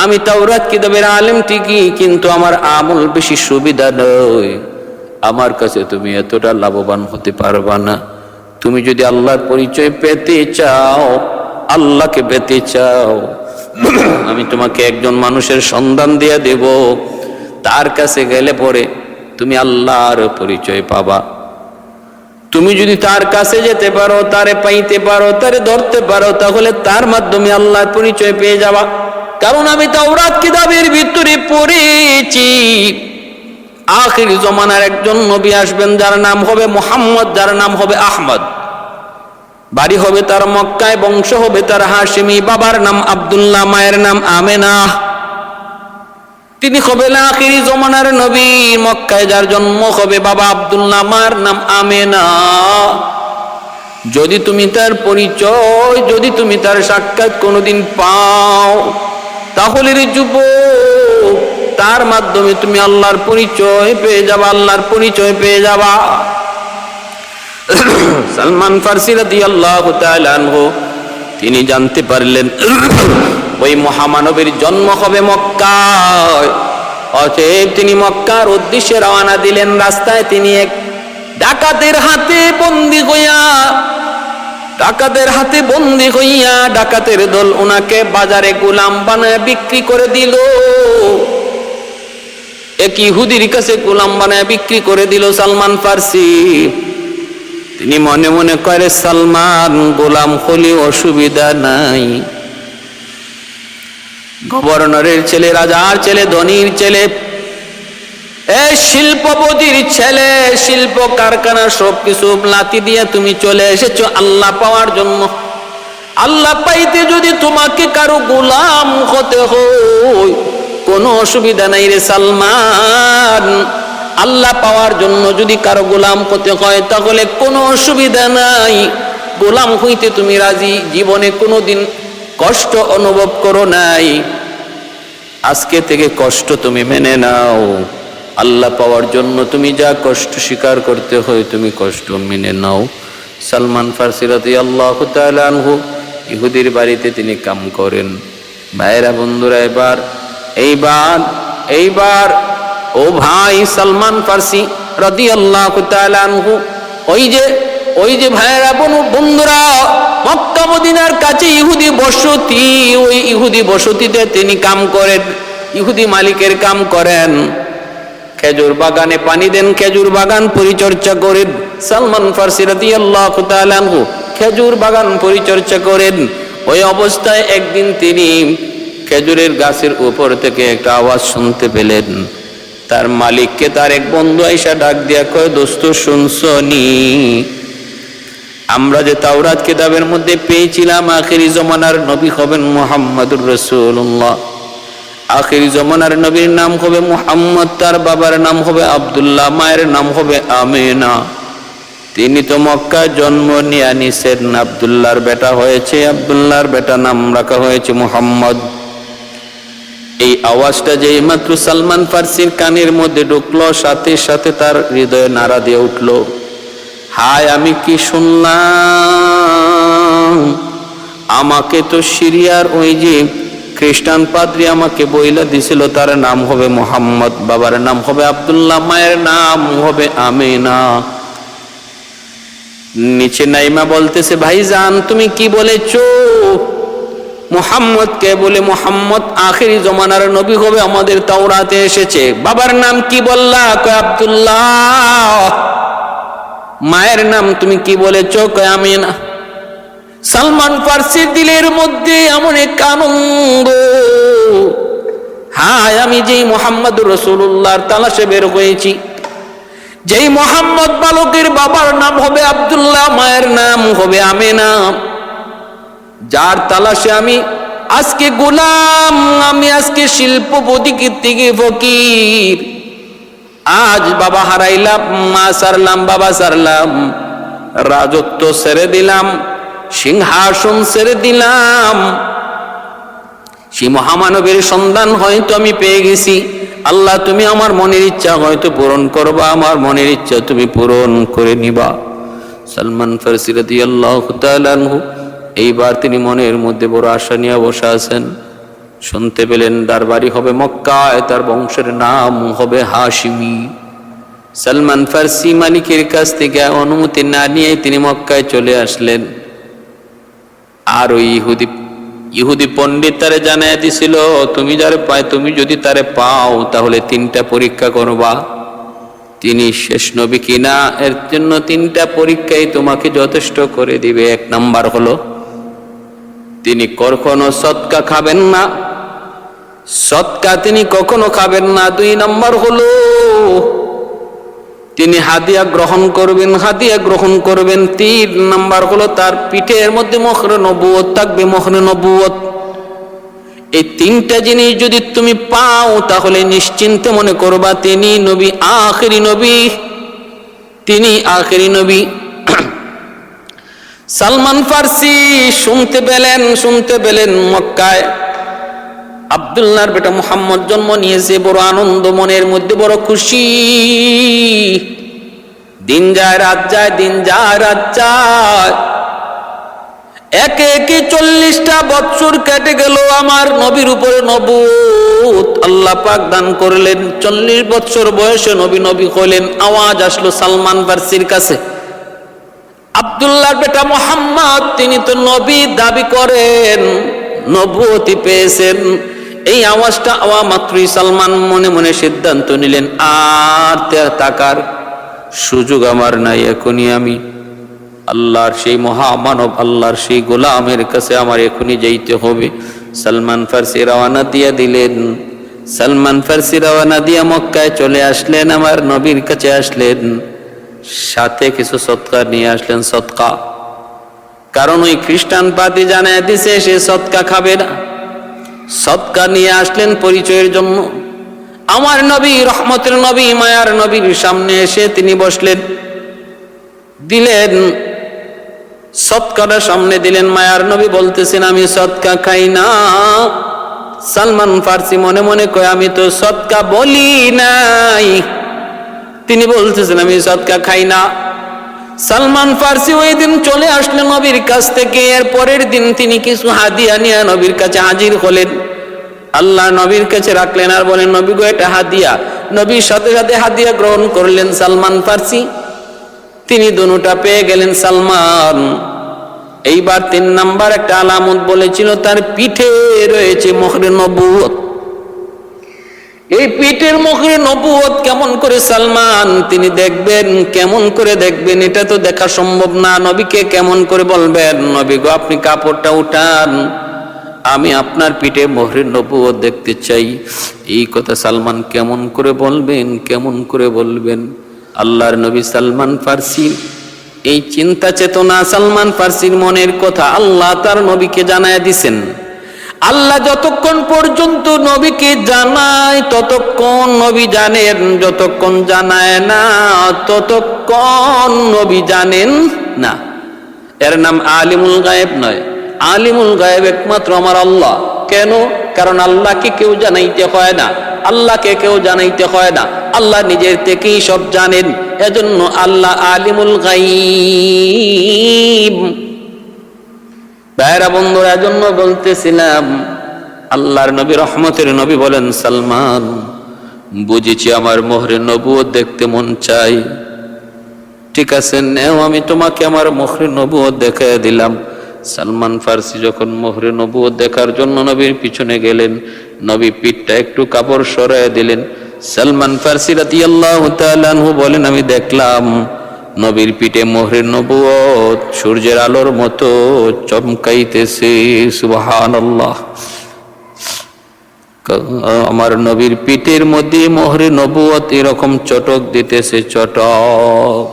আমি তাওরাত কিতাবের আলেম ঠিকই, কিন্তু আমার আমল বেশি সুবিধা নয়, আমার কাছে তুমি এতটা লাভবান হতে পারবা না। তুমি যদি আল্লাহর পরিচয় পেতে চাও, আল্লাহকে পেতে চাও, আমি তোমাকে একজন মানুষের সন্ধান দিয়ে দেব, তার কাছে গেলে পরে তুমি আল্লাহর পরিচয় পাবা। তুমি যদি তার কাছে যেতে পারো, তারে পাইতে পারো, তারে ধরতে পারো, তাহলে তার মাধ্যমে আল্লাহর পরিচয় পেয়ে যাবা। কারণ আমি তাওরাত কিতাবের ভিতরে পড়েছি আখির জমানার একজন নবী আসবেন, যার নাম হবে মুহাম্মদ, যার নাম হবে আহমদ। বাড়ি হবে তার মক্কায়, বংশ হবে তার হাশিমি, বাবার নাম আব্দুল্লাহ, মায়ের নাম আমেনা। তিনি হবেন আখিরি জমানার নবী। মক্কায় যার জন্ম হবে বাবা আব্দুল্লাহ, মার নাম আমেনা। যদি তুমি তার পরিচয়, যদি তুমি তার সাক্ষাৎ কোনোদিন পাও, তাহলে রে যুবক, তার মাধ্যমে তুমি আল্লাহর পরিচয় পেয়ে যাবা, আল্লাহর পরিচয় পেয়ে যাবা। সালমান ফারসি রাদিয়াল্লাহু তাআলা আনহু তিনি জানতে পারলেন ওই মহামানবের জন্ম হবে মক্কায়। অতএব তিনি মক্কার উদ্দেশ্যে রওনা দিলেন। রাস্তায় তিনি এক ডাকাতের হাতে বন্দী হইয়া, ডাকাতের হাতে বন্দী হইয়া ডাকাতের দল ওনাকে বাজারে গোলাম বানায় বিক্রি করে দিল। এক ইহুদির কাছে গোলাম বানায় বিক্রি করে দিল সালমান ফারসি। তিনি মনে মনে করে, সালমান গোলাম হলে অসুবিধা নাই, গভর্নরের ছেলে, রাজার ছেলে, ধনীর ছেলে, এই শিল্পপতির ছেলে, শিল্প কারখানা সবকিছু লাতি দিয়ে তুমি চলে এসেছো আল্লাহ পাওয়ার জন্য। আল্লাহ পাইতে যদি তোমাকে কারো গোলাম হতে হয়, কোনো অসুবিধা নাই রে সালমান। আল্লাহ পাওয়ার জন্য যদি কারো গোলাম হতে হয়, তাহলে কোনো অসুবিধা নাই, গোলাম হইতে তুমি রাজি। জীবনে কোনোদিন কষ্ট অনুভব করো নাই, আজকে থেকে কষ্ট তুমি মেনে নাও। আল্লাহ পাওয়ার জন্য তুমি যা কষ্ট স্বীকার করতে হয়, তুমি কষ্ট মেনে নাও। সালমান ফারসি রাদিয়াল্লাহু তাআলা আনহু ইহুদির বাড়িতে তিনি কাম করেন। ভাইরা, বন্ধুরা, এইবার ও ভাই সালমান ফারসি রাদিয়াল্লাহু তাআলা আনহু, ওই যে ভাইরা, বন্ধুরা, মক্কা মদিনার কাছে ইহুদি বসতি, ওই ইহুদি বসতিতে তিনি কাম করেন, ইহুদি মালিকের কাম করেন। খেজুর বাগানে পানি দেন, খেজুর বাগান পরিচর্যা করেন। সালমান ফারসি রাদিয়াল্লাহু তাআলা আনহু খেজুর বাগান পরিচর্যা করেন। ওই অবস্থায় একদিন তিনি খেজুরের গাছের উপর থেকে একটা আওয়াজ শুনতে পেলেন। তার মালিককে তার এক বন্ধু আইসা ডাক দিয়া কয়, দোস্ত শুনছনি, আমরা যে তাওরাত কিতাবের মধ্যে পেয়েছিলাম আখিরি জমানার নবী হবেন মুহাম্মদুর রাসূলুল্লাহ, আখিরি জমানার নবীর নাম হবে মুহাম্মদ, তার বাবার নাম হবে আব্দুল্লাহ, মায়ের নাম হবে আমেনা। তিনি তো মক্কায় জন্ম নিয়ে নিছেন, আব্দুল্লাহর বেটা হয়েছে, আব্দুল্লাহর বেটা নাম রাখা হয়েছে মুহাম্মদ। এই আওয়াজটা যেই মাত্র সালমান ফারসির কানের মধ্যে ঢুকলো, সাথে সাথে তার হৃদয়ে নাড়া দিয়ে উঠলো, হায় আমি কি শুনলাম! আমাকে তো সিরিয়ার ওই যে খ্রিস্টান পাদ্রী আমাকে বইলা দিছিল, তার নাম হবে মুহাম্মদ, বাবার নাম হবে আব্দুল্লাহ, মায়ের নাম হবে আমিনা। নিচে নাইমা বলতেছে, ভাইজান তুমি কি বলেছো? মুহাম্মদ কে বলে? মুহাম্মদ আখিরি জমানার নবী হবে, আমাদের তাওরাতে এসেছে। বাবার নাম কি বললা? কয় আব্দুল্লাহ। মায়ের নাম তুমি কি বলেছো? কয় আমিনা। সালমান ফারসির দিলের মধ্যে এমন এক আনন্দ, হায় আমি যেই মুহাম্মদুর রাসূলুল্লাহর তালাশে বের হয়েছি, যেই মোহাম্মদ বালকের বাবার নাম হবে আব্দুল্লাহ, মায়ের নাম হবে আমেনা, যার তালাশে আমি আজকে গোলাম, আমি আজকে শিল্পপতি থেকে ফকির। আজ বাবা হারাইলাম, মা সারলাম, বাবা সারলাম, রাজত্ব ছেড়ে দিলাম, সিংহাসন ছেড়ে দিলাম, সেই মহামানবের সন্ধান হয়তো আমি পেয়ে গেছি। আল্লাহ তুমি আমার মনের ইচ্ছা হয়তো পূরণ করবা, আমার মনের ইচ্ছা তুমি পূরণ করে নিবা। সালমান ফারসি রাদিয়াল্লাহু তাআলা আনহু এইবার তিনি মনের মধ্যে বড় আশা নিয়ে বসে আছেন। শুনতে পেলেন তার বাড়ি হবে মক্কায়, তার বংশের নাম হবে হাশিমি। সালমান ফারসি মালিকের কাছ থেকে অনুমতি না নিয়ে তিনি মক্কায় চলে আসলেন। আর ওই ইহুদি পণ্ডিত তারে জানাই দিছিল, তুমি যদি তারে পাও তাহলে 3টা পরীক্ষা করবা, তিনি শেষ নবী কিনা এর জন্য 3টা পরীক্ষাই তোমাকে যথেষ্ট করে দিবে। 1 নাম্বার হলো তিনি কখনো সদকা খাবেন না, সদকা তিনি কখনো খাবেন না। 2 নাম্বার হলো তিনি হাদিয়া গ্রহণ করবেন, হাদিয়া গ্রহণ করবেন। 3 নাম্বার হলো তার পিঠের মধ্যে মোহরে নবুয়ত থাকবে, মোহরে নবুয়ত। এই 3টা জিনিস যদি তুমি পাও তাহলে নিশ্চিন্তে মনে করবা তিনি নবী, আখেরি নবী, তিনি আখেরি নবী। সালমান ফারসি শুনতে পেলেন মক্কায় আব্দুল্লাহর বেটা মুহাম্মদ জন্ম নিয়েছে। বড় আনন্দ, মনের মধ্যে বড় খুশি। দিন যায় রাত যায়, দিন যায় রাত যায়, একে একে 40টা বছর কেটে গেল। আমার নবীর উপরে নবুয়ত আল্লাহ পাক দান করলেন। 40 বছর বয়সে নবী হলেন। আওয়াজ আসলো সালমান ফারসির কাছে, আব্দুল্লাহর বেটা মুহাম্মদ তিনি তো নবী দাবি করেন, নবুয়তি পেয়েছেন। এই আওয়াজটা মাত্রই সালমান মনে মনে সিদ্ধান্ত নিলেন, আর তাকার সুযোগ আমার নাই, এখনই আমি আল্লাহর সেই মহামানব, আল্লাহর সেই গোলামের কাছে আমার এখনই যাইতে হবে। সালমান ফারসি রওনা দিয়ে দিলেন। সালমান ফারসি রওনা দিয়ে মক্কায় চলে আসলেন, আমার নবীর কাছে আসলেন, সাথে কিছু সদকা নিয়ে আসলেন। সদকা, কারণ ওই খ্রিস্টান পাতি জানায় দিছে সে সদকা খাবে না। সদকা নিয়ে আসলেন পরিচয়ের জন্য। আমার নবী, রহমতের নবী, মায়ার নবীর সামনে এসে তিনি বসলেন, দিলেন সদকাটা সামনে দিলেন। মায়ার নবী বলতেছেন আমি সদকা খাই না। সালমান ফারসি মনে মনে কয় আমি তো সদকা বলি নাই। তিনি বলতেছেন আমি সদকা খাই না। সালমান ফারসি ওই দিন চলে আসলেন নবীর কাছ থেকে। এর পরের দিন তিনি কিছু হাদিয়া নিয়ে নবীর কাছে হাজির হলেন। আল্লাহ নবীর কাছে রাখলেন আর বলেন নবী গো এটা হাদিয়া। নবীর সাথে সাথে হাদিয়া গ্রহণ করলেন সালমান ফারসি। তিনি দুটা পেয়ে গেলেন সালমান। এইবার 3 নাম্বার একটা আলামত বলেছিল, তার পিঠে রয়েছে মোহরে নবুয়ত। এই পিঠের মোহরে নবুয়ত কেমন করে সালমান তিনি দেখবেন, কেমন করে দেখবেন? এটা তো দেখা সম্ভব না। নবীকে কেমন করে বলবেন নবী গো আপনি কাপড়টা উঠান, আমি আপনার পিঠে মোহরে নবুয়ত দেখতে চাই? এই কথা সালমান কেমন করে বলবেন, কেমন করে বলবেন? আল্লাহর নবী সালমান ফারসি এই চিন্তা চেতনা, সালমান ফারসির মনের কথা আল্লাহ তার নবীকে জানায় দিছেন। আল্লাহ যতক্ষণ পর্যন্ত নবীকে জানায় ততক্ষণ নবী জানেন, যতক্ষণ জানায় না ততক্ষণ নবী জানেন না। এর নাম আলিমুল গায়েব নয়। আলিমুল গায়েব একমাত্র আমার আল্লাহ। কেন? কারণ আল্লাহকে কেউ জানাইতে হয় না, আল্লাহকে কেউ জানাইতে হয় না, আল্লাহ নিজের থেকেই সব জানেন। এজন্য আল্লাহ আলিমুল গায়ব। ভাইরা বন্ধুরা, এজন্য বলতেছিলাম আল্লাহর নবী, রহমতের নবী বলেন সালমান বুঝেছি আমার মোহরে নবুয়ত দেখতে মন চাই। ঠিক আছে নেও, আমি তোমাকে আমার মোহরে নবুয়ত দেখায় দিলাম। সালমান ফারসি যখন মোহরে নবুয়ত দেখার জন্য নবীর পিছনে গেলেন, নবী পিঠটা একটু কাপড় সরায় দিলেন। সালমান ফারসি রাদিয়াল্লাহু তাআলা আনহু বলেন আমি দেখলাম নবীর পিঠে মোহরে নবুয়ত সূর্যের আলোর মতো চমকাইতেছে। সুবহানাল্লাহ। আমার নবীর পিঠের মধ্যে মোহরে নবুয়ত এরকম চটক দিতেছে, চটক।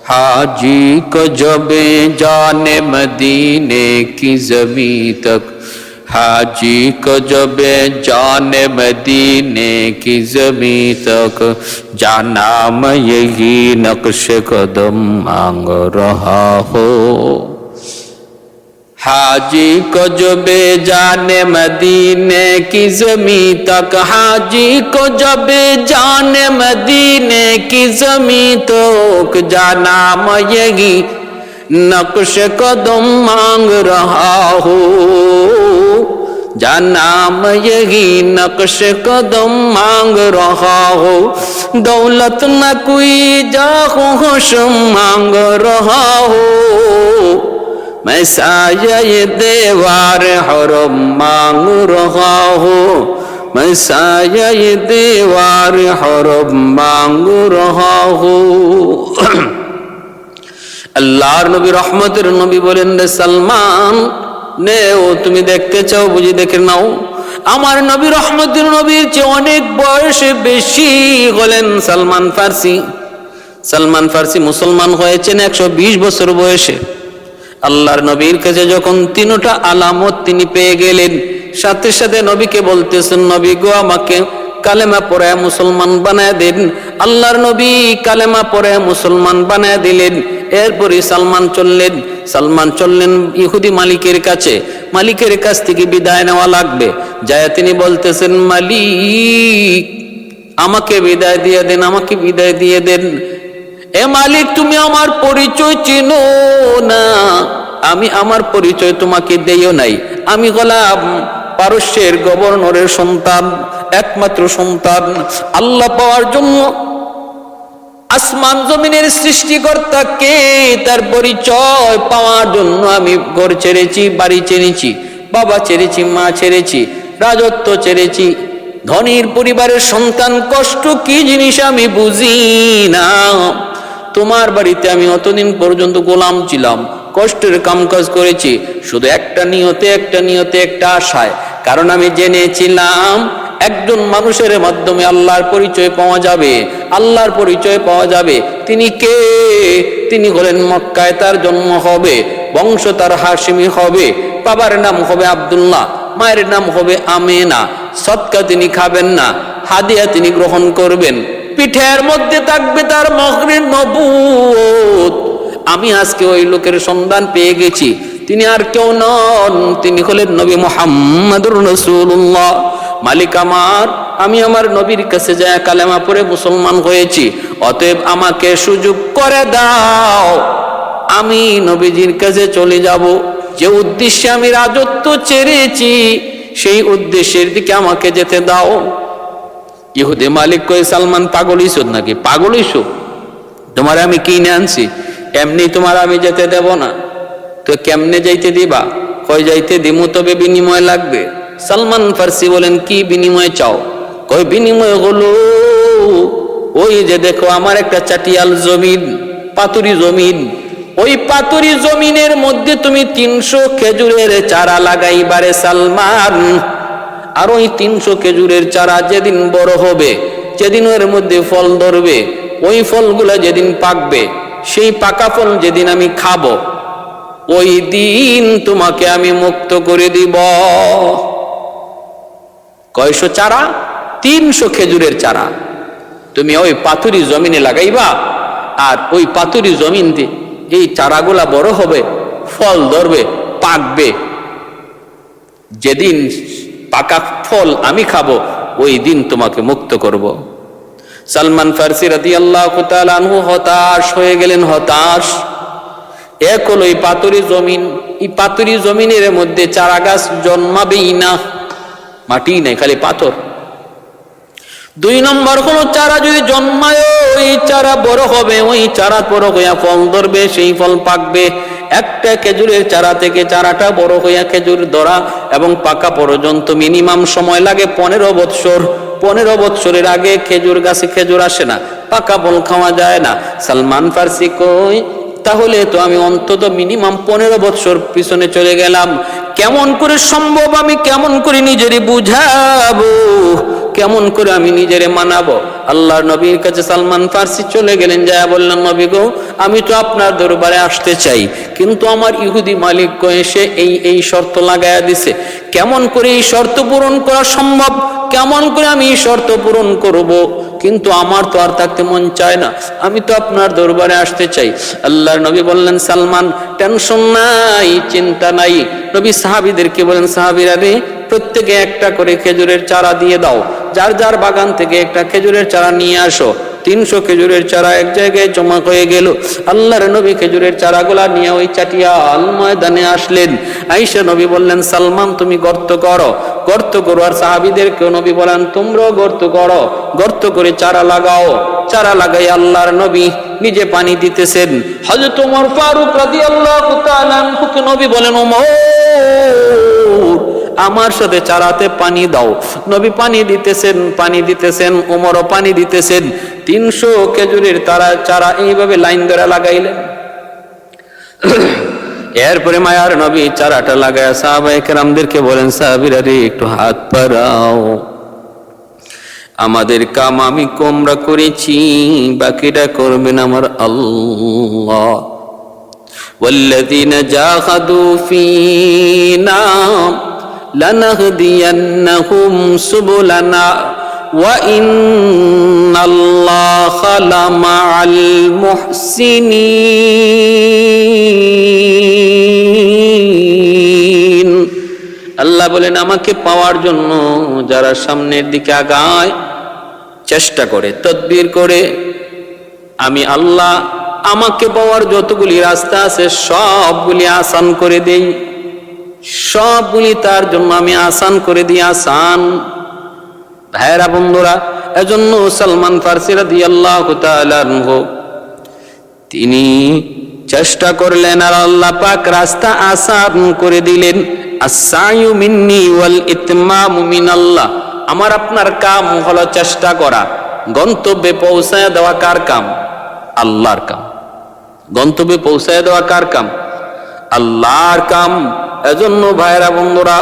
हाजी को जबे जाने मदीने की जमी तक, हाजी को जबे जाने मदीने की जमी तक, जाना मैं यही नक्श कदम मांग रहा हो। हाजी को जबे जाने मदीने की जमी तक, हाजी को जबे जाने मदीने की जमी तक, जाना मैं यही नक्श कदम मांग रहा हूँ, जाना मैं यही नक्श कदम मांग रहा हूँ। दौलत न कोई जाहू खुश मांग रहा हूँ, मैं साये दीवार हरम मांग रहा हूँ, मैं साये दीवार हरम मांग रहा हूँ। আল্লাহর নবী রহমতের নবী বলেন, রে সালমান নেও, তুমি দেখতে চাও বুঝি দেখে নাও। আমার নবী রহমতের নবীর চেয়ে অনেক বয়সে বেশি হলেন সালমান ফার্সি। সালমান ফার্সি মুসলমান হয়েছেন 120 বছর বয়সে। আল্লাহর নবীর কাছে যখন তিনটা আলামত তিনি পেয়ে গেলেন, সাথে সাথে নবীকে বলতেছেন, নবী গো আমাকে কালেমা পড়ে মুসলমান বানায় দেন। আল্লাহর নবী কালেমা পড়ে মুসলমান বানায় দিলেন। এরপরই সালমান চললেন ইহুদি মালিকের কাছে। মালিকের কাছ থেকে বিদায় নেওয়া লাগবে। যায় তিনি বলতেছেন, মালিক আমাকে বিদায় দিয়ে দেন, আমাকে বিদায় দিয়ে দেন। এ মালিক, তুমি আমার পরিচয় চিনো না, আমি আমার পরিচয় তোমাকে দেইও নাই। আমি হলাম পারস্যের গভর্নরের সন্তান, একমাত্র সন্তান। আল্লাহ পাওয়ার জন্য আসমান জমিনের সৃষ্টিকর্তা কে, তার পরিচয় পাওয়ার জন্য আমি ঘর ছেড়েছি, বাড়ি ছেড়েছি, বাবা ছেড়েছি, মা ছেড়েছি, রাজত্ব ছেড়েছি। ধনীর পরিবারের সন্তান, কষ্ট কি জিনিস আমি বুঝি না। তোমার বাড়িতে আমি অতদিন পর্যন্ত গোলাম ছিলাম, কষ্টের কামকাজ করেছি, শুধু একটা নিয়তে একটা আশায়। কারণ আমি জেনেছিলাম একজন মানুষের মাধ্যমে আল্লাহর পরিচয় পাওয়া যাবে, আল্লাহর পরিচয় পাওয়া যাবে। তিনি কে? তিনি হলেন মক্কায় তার জন্ম হবে, বংশ তার হাশিমি হবে, বাবার নাম হবে আব্দুল্লাহ, মায়ের নাম হবে আমেনা। সদকা তিনি খাবেন না, হাদিয়া তিনি গ্রহণ করবেন। পিঠের মধ্যে থাকবে তার মহরের নবুয়ত। আমি আজকে ওই লোকের সন্ধান পেয়ে গেছি। তিনি আর কেউ নন, তিনি হলেন নবী মুহাম্মদুর রাসূলুল্লাহ। মালিক আমার, আমি আমার নবীর কাছে যায় কালেমা পড়ে মুসলমান হয়েছি, অতএব আমাকে সুযোগ করে দাও, আমি নবীজির কাছে চলে যাব। যে উদ্দেশ্যে আমি রাজত্ব ছেড়েছি, সেই উদ্দেশ্যের দিকে আমাকে যেতে দাও। ইহুদি মালিক কয়ে, সালমান পাগল হইছো নাকি? পাগল হইছো? তোমার আমি কিনে আনছি, এমনি তোমার আমি যেতে দেব না। তো কেমনে যাইতে দিবা? কয় যাইতে দিমু, তবে বিনিময় লাগবে। সালমান ফার্সি বলেন, কি বিনিময় চাও? কয় বিনিময় হলো ওই যে দেখো আমার একটা চাটিয়াল জমিন, পাতুরি জমিন, ওই পাতুরি জমিনের মধ্যে তুমি 300 খেজুরের চারা লাগাইবারে সালমান। আর ওই 300 খেজুরের চারা যেদিন বড় হবে, যেদিন ওর মধ্যে ফল ধরবে, ওই ফলগুলো যেদিন পাকবে, সেই পাকা ফল যেদিন আমি খাবো, ওই দিন তোমাকে আমি মুক্ত করে দিব। কয়শো চারা? 300 খেজুরের চারা তুমি ওই পাথুরি জমিনে লাগাইবা। আর ওই পাথুরি জমিন দিয়ে এই চারাগুলা বড় হবে, ফল ধরবে, পাকবে। যেদিন পাকা ফল আমি খাবো, ওই দিন তোমাকে মুক্ত করব। সালমান ফার্সি রাদিয়াল্লাহু তাআলা আনহু হতাশ হয়ে গেলেন, হতাশ। এক হলো এই পাতুরি জমিন, এই পাতুরি জমিনের মধ্যে চারা গাছ জন্মাবেই না, মাটি নেই, খালি পাথর। 2 নম্বর হলো চারা যদি জন্মায়, ওই চারা বড় হবে, ওই চারা বড় হইয়া ফল ধরবে, সেই ফল পাকবে। একটা খেজুরের চারা থেকে চারাটা বড় হইয়া খেজুর ধরা এবং পাকা পর্যন্ত মিনিমাম সময় লাগে 15 বৎসর। 15 বৎসরের আগে খেজুর গাছে খেজুর আসে না, পাকা ফল খাওয়া যায় না। সালমান ফার্সি কই, তাহলে তো আমি অন্তত মিনিমাম 15 বৎসর পিছনে চলে গেলাম। কেমন করে সম্ভব, আমি কেমন করে নিজেরে বুঝাবো, কেমন করে আমি নিজেরে মানাবো? আল্লাহর নবীর কাছে সালমান ফার্সি চলে গেলেন, যায় বললেন, নবী গো, আমি তো আপনার দরবারে আসতে চাই, কিন্তু আমার ইহুদি মালিক এসে এই শর্ত লাগায়া দিছে। কেমন করে এই শর্ত পূরণ করা সম্ভব? কেমন করে আমি এই শর্ত পূরণ করব? কিন্তু আমার তো আর থাকতে মন চায় না, আমি তো আপনার দরবারে আসতে চাই। আল্লাহর নবী বললেন, সালমান, টেনশন নাই, চিন্তা নাই। নবী সাহাবীদেরকে বলেন, সাহাবীরা রে, প্রত্যেকে একটা করে খেজুরের চারা দিয়ে দাও, যার যার বাগান থেকে একটা খেজুরের চারা নিয়ে আসো। 300 খেজুরের চারা এক জায়গায় জমা হয়ে গেল। আল্লাহর নবী খেজুরের চারাগুলা নিয়ে ওই চাটিয়াল ময়দানে আসলেন। আয়েশা নবী বললেন, সালমান, তুমি গর্ত করো, গর্ত করো। আর সাহাবীদেরকেও নবী বলেন, তোমরাও গর্ত করো, গর্ত করে চারা লাগাও। চারা লাগাই আল্লাহর নবী নিজে পানি দিতেছেন। হযরত ওমর ফারুক রাদিয়াল্লাহু তাআলা আনহুকে নবী বলেন, ওমর, আমার সাথে চারাতে পানি দাও। নবী পানি দিতেছেন, ওমরও পানি দিতেছেন। 300 খেজুরের চারা এইভাবে লাইন ধরে লাগাইলেন। এরপরে মায়ার নবী চারাটা লাগায় সাহাবায়ে কেরামদেরকে বলেন, সাহাবীরা রে, একটু হাত বাড়াও, আমাদের কাম আমরা করেছি, বাকিটা করবেন আমার আল্লাহ। ওয়াল্লাযীনা জাহাদু ফীনা লানাহদিয়ান্নাহুম সুবুলানা ওয়া ইন্নাল্লাহা লামাআল মুহসিনিন। আল্লাহ বলেন, আমাকে পাওয়ার জন্য যারা সামনের দিকে আগায়, চেষ্টা করে, তদবির করে, আমি আল্লাহ আমাকে পাওয়ার যতগুলি রাস্তা আছে সবগুলি আসান করে দেই, সবগুলি তার জন্য আমি আসান করে দিই, আসান। ভাইরা বন্ধুরা, এজন্য সালমান ফার্সি রাদিয়াল্লাহু তাআলা আনহু তিনি চেষ্টা করলেন, আর আল্লাহ পাক রাস্তা আসান করে দিলেন। আস-সায়ু মিন্নি ওয়াল ইতমামু মিনাল্লাহ। আমার আপনার কাম হলো চেষ্টা করা, গন্তব্যে পৌঁছায় দেওয়া কার কাম? আল্লাহর কাম। গন্তব্যে পৌঁছায় দেওয়া কার কাম? আল্লাহর কাম। এজন্য ভাইরা বন্ধুরা,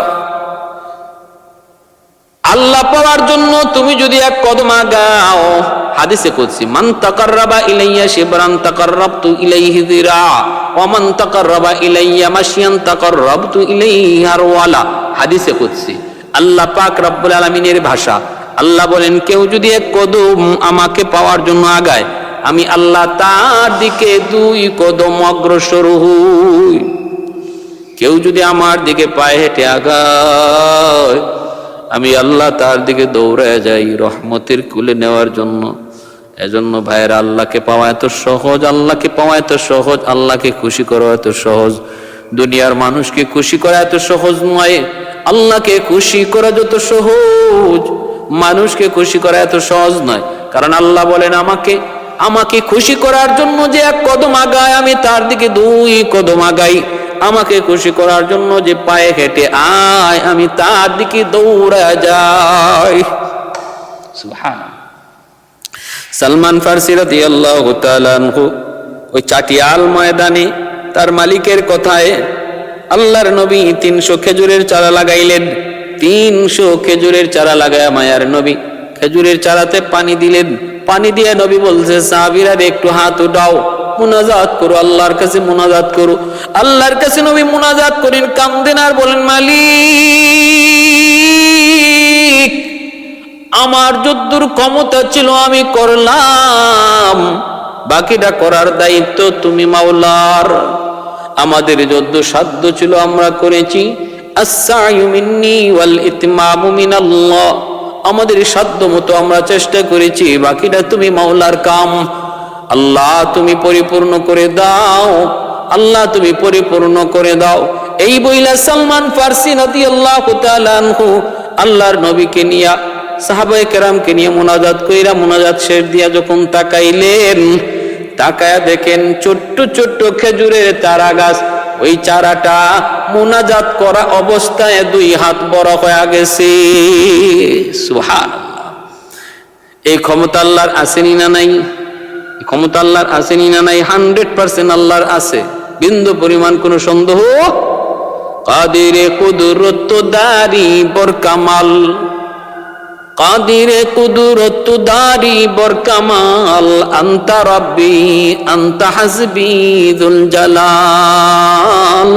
আল্লাহ পাওয়ার জন্য তুমি যদি এক কদম আগাও, হাদিসে কুদসি, মান তাকাররাবা ইলাইয়া শিবরান তাকাররাবতু ইলাইহি যিরা ওয়া মান তাকাররাবা ইলাইয়া মাশিয়ান তাকাররাবতু ইলাইহি হারওয়ালা। হাদিসে কুদসি, আল্লাহ পাক রব্বুল আলামিনের ভাষা। আল্লাহ বলেন, কেউ যদি এক কদম আমাকে পাওয়ার জন্য আগায়, আমি আল্লাহ তার দিকে 2 কদম অগ্রসর হই। কেউ যদি আমার দিকে পায়ে হেঁটে আগায়, আমি আল্লাহ তার দিকে দৌড়ায় যাই রহমতের কুলে নেওয়ার জন্য। এজন্য ভাইয়েরা, আল্লাহকে পাওয়া এত সহজ, আল্লাহকে পাওয়া এত সহজ, আল্লাহকে খুশি করা এত সহজ। দুনিয়ার মানুষকে খুশি করা এত সহজ নয়, আল্লাহকে খুশি করা যত সহজ, মানুষকে খুশি করা এত সহজ নয়। কারণ আল্লাহ বলেন, আমাকে খুশি করার জন্য যে এক কদম আগায়, আমি তার দিকে 2 কদম আগাই। আমাকে খুশি করার জন্য যে পায়ে হেঁটে আয়, আমি তার দিকে দৌড়া যাই। সুবহানাল্লাহ। সালমান ফার্সি রাদিয়াল্লাহু তাআলা আনহু ওই চাটিয়াল ময়দানে তার মালিকের কথায় আল্লাহর নবী 300 খেজুরের চারা লাগাইলেন। 300 খেজুরের চারা লাগায় মায়ার নবী খেজুরের চারাতে পানি দিলেন। পানি দিয়ে নবী বলছে, সাহাবীরা একটু হাত উঠাও, মুনাজাত করো, আল্লাহর কাছে মুনাজাত করো। আল্লাহর কাছে নবী মুনাজাত করেন, কান্দেন আর বলেন, মালিক, আমার যদ্দুর ক্ষমতা ছিল আমি করলাম, বাকিটা করার দায়িত্ব তুমি মাওলার। আমাদের যদ্দুর সাধ্য ছিল আমরা করেছি। আস-সা'য়ু মিন্নি ওয়াল ইতমামু মিনাল্লাহ। আমাদের সাধ্য মতো আমরা চেষ্টা করেছি, বাকিটা তুমি মাওলার কাম। আল্লাহ তুমি পরিপূর্ণ করে দাও, আল্লাহ তুমি পরিপূর্ণ করে দাও। এই বইলা সালমান ফার্সি রাদিয়াল্লাহু তাআলা আনহু আল্লাহর নবীকে নিয়া, সাহাবায়ে কেরামকে নিয়ে মুনাজাত কইরা, মুনাজাত শেষ দিয়া যখন তাকাইলেন, তাকায়া দেখেন ছোট্ট ছোট্ট খেজুরের চারা গাছ, ওই চারাটা মুনাজাত করা অবস্থায় 2 হাত বড় হয়ে গেছে। সুবহানাল্লাহ। এই ক্ষমতা আল্লাহর আসেনি না নাই? ক্ষমতা আল্লাহর আসেনি না নাই? 100% আল্লাহর আছে, বিন্দু পরিমাণ কোনো সন্দেহ কাদিরে কুদরত দারি বর কামাল, কাদিরে কুদরত দারি বর কামাল, আনতা রব্বি আনতা হাসবি যুল জালাল,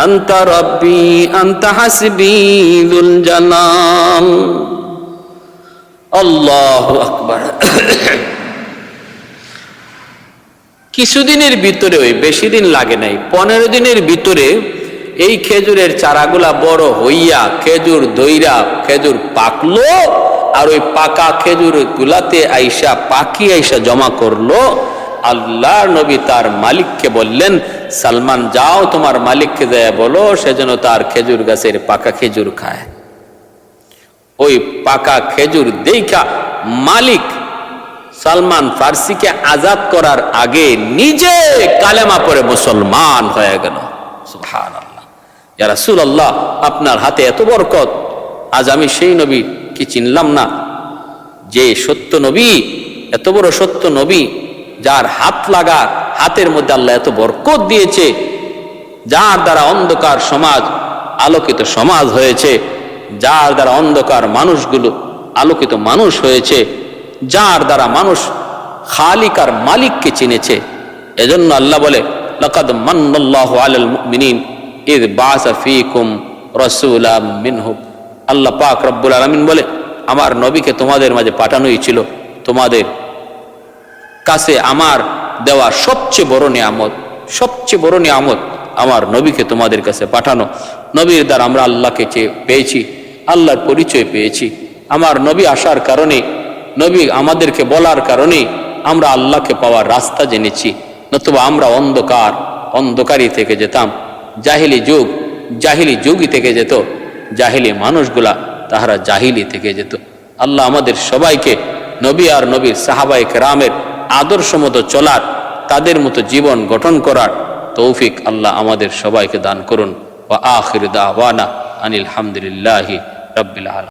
আনতা রব্বি আনতা হাসবি যুল জালাল। আল্লাহু আকবার। কিছুদিনের ভিতরে, ওই বেশি দিন লাগে নাই, 15 দিনের ভিতরে এই খেজুরের চারাগুলা বড় হইয়া খেজুর দইরা খেজুর পাকলো, আর ওই পাকা খেজুর গুলাতে আইসা পাখি আইসা জমা করলো। আল্লাহর নবী তার মালিককে বললেন, সালমান যাও তোমার মালিককে যায় বলো সেজন্য তার খেজুর গাছের পাকা খেজুর খায়। ওই পাকা খেজুর দেখা মালিক সালমান ফার্সিকে আজাদ করার আগে নিজে কালেমা পড়ে মুসলমান হয়ে গেল। সুবহানাল্লাহ। ইয়া রাসূলুল্লাহ, আপনার হাতে এত বরকত, আজ আমি সেই নবী কি চিনলাম না, যে সত্য নবী, এত বড় সত্য নবী, যার হাত লাগা হাতের মধ্যে আল্লাহ এত বরকত দিয়েছে, যার দ্বারা অন্ধকার সমাজ আলোকিত সমাজ হয়েছে, যার দ্বারা অন্ধকার মানুষগুলো আলোকিত মানুষ হয়েছে, যার দ্বারা মানুষ খালিক আর মালিককে চিনেছে। এজন্য আল্লাহ বলে, লাকাদ মান্নাল্লাহু আলাল মুমিনিন ইয বাআসা ফীকুম রাসূলাম মিনহুম। আল্লাহ পাক রব্বুল আলামিন বলে, আমার নবীকে তোমাদের মাঝে পাঠানোই ছিল, তোমাদের কাছে আমার দেওয়া সবচেয়ে বড় নিয়ামত, সবচেয়ে বড় নিয়ামত আমার নবীকে তোমাদের কাছে পাঠানো। নবীর দ্বারা আমরা আল্লাহকে পেয়েছি, আল্লাহর পরিচয় পেয়েছি। আমার নবী আসার কারণে, নবী আমাদেরকে বলার কারণে আমরা আল্লাহকে পাওয়ার রাস্তা জেনেছি। নতুবা আমরা অন্ধকারই থেকে যেতাম, জাহিলি যুগই থেকে যেত, জাহিলি মানুষগুলা তাহারা জাহিলি থেকে যেত। আল্লাহ আমাদের সবাইকে নবী আর নবীর সাহাবায়ে কেরামের আদর্শ মতো চলার, তাদের মতো জীবন গঠন করার তৌফিক আল্লাহ আমাদের সবাইকে দান করুন। ওয়া আখির দাওয়ানা আনিল হামদুলিল্লাহি রাব্বিল আলামিন।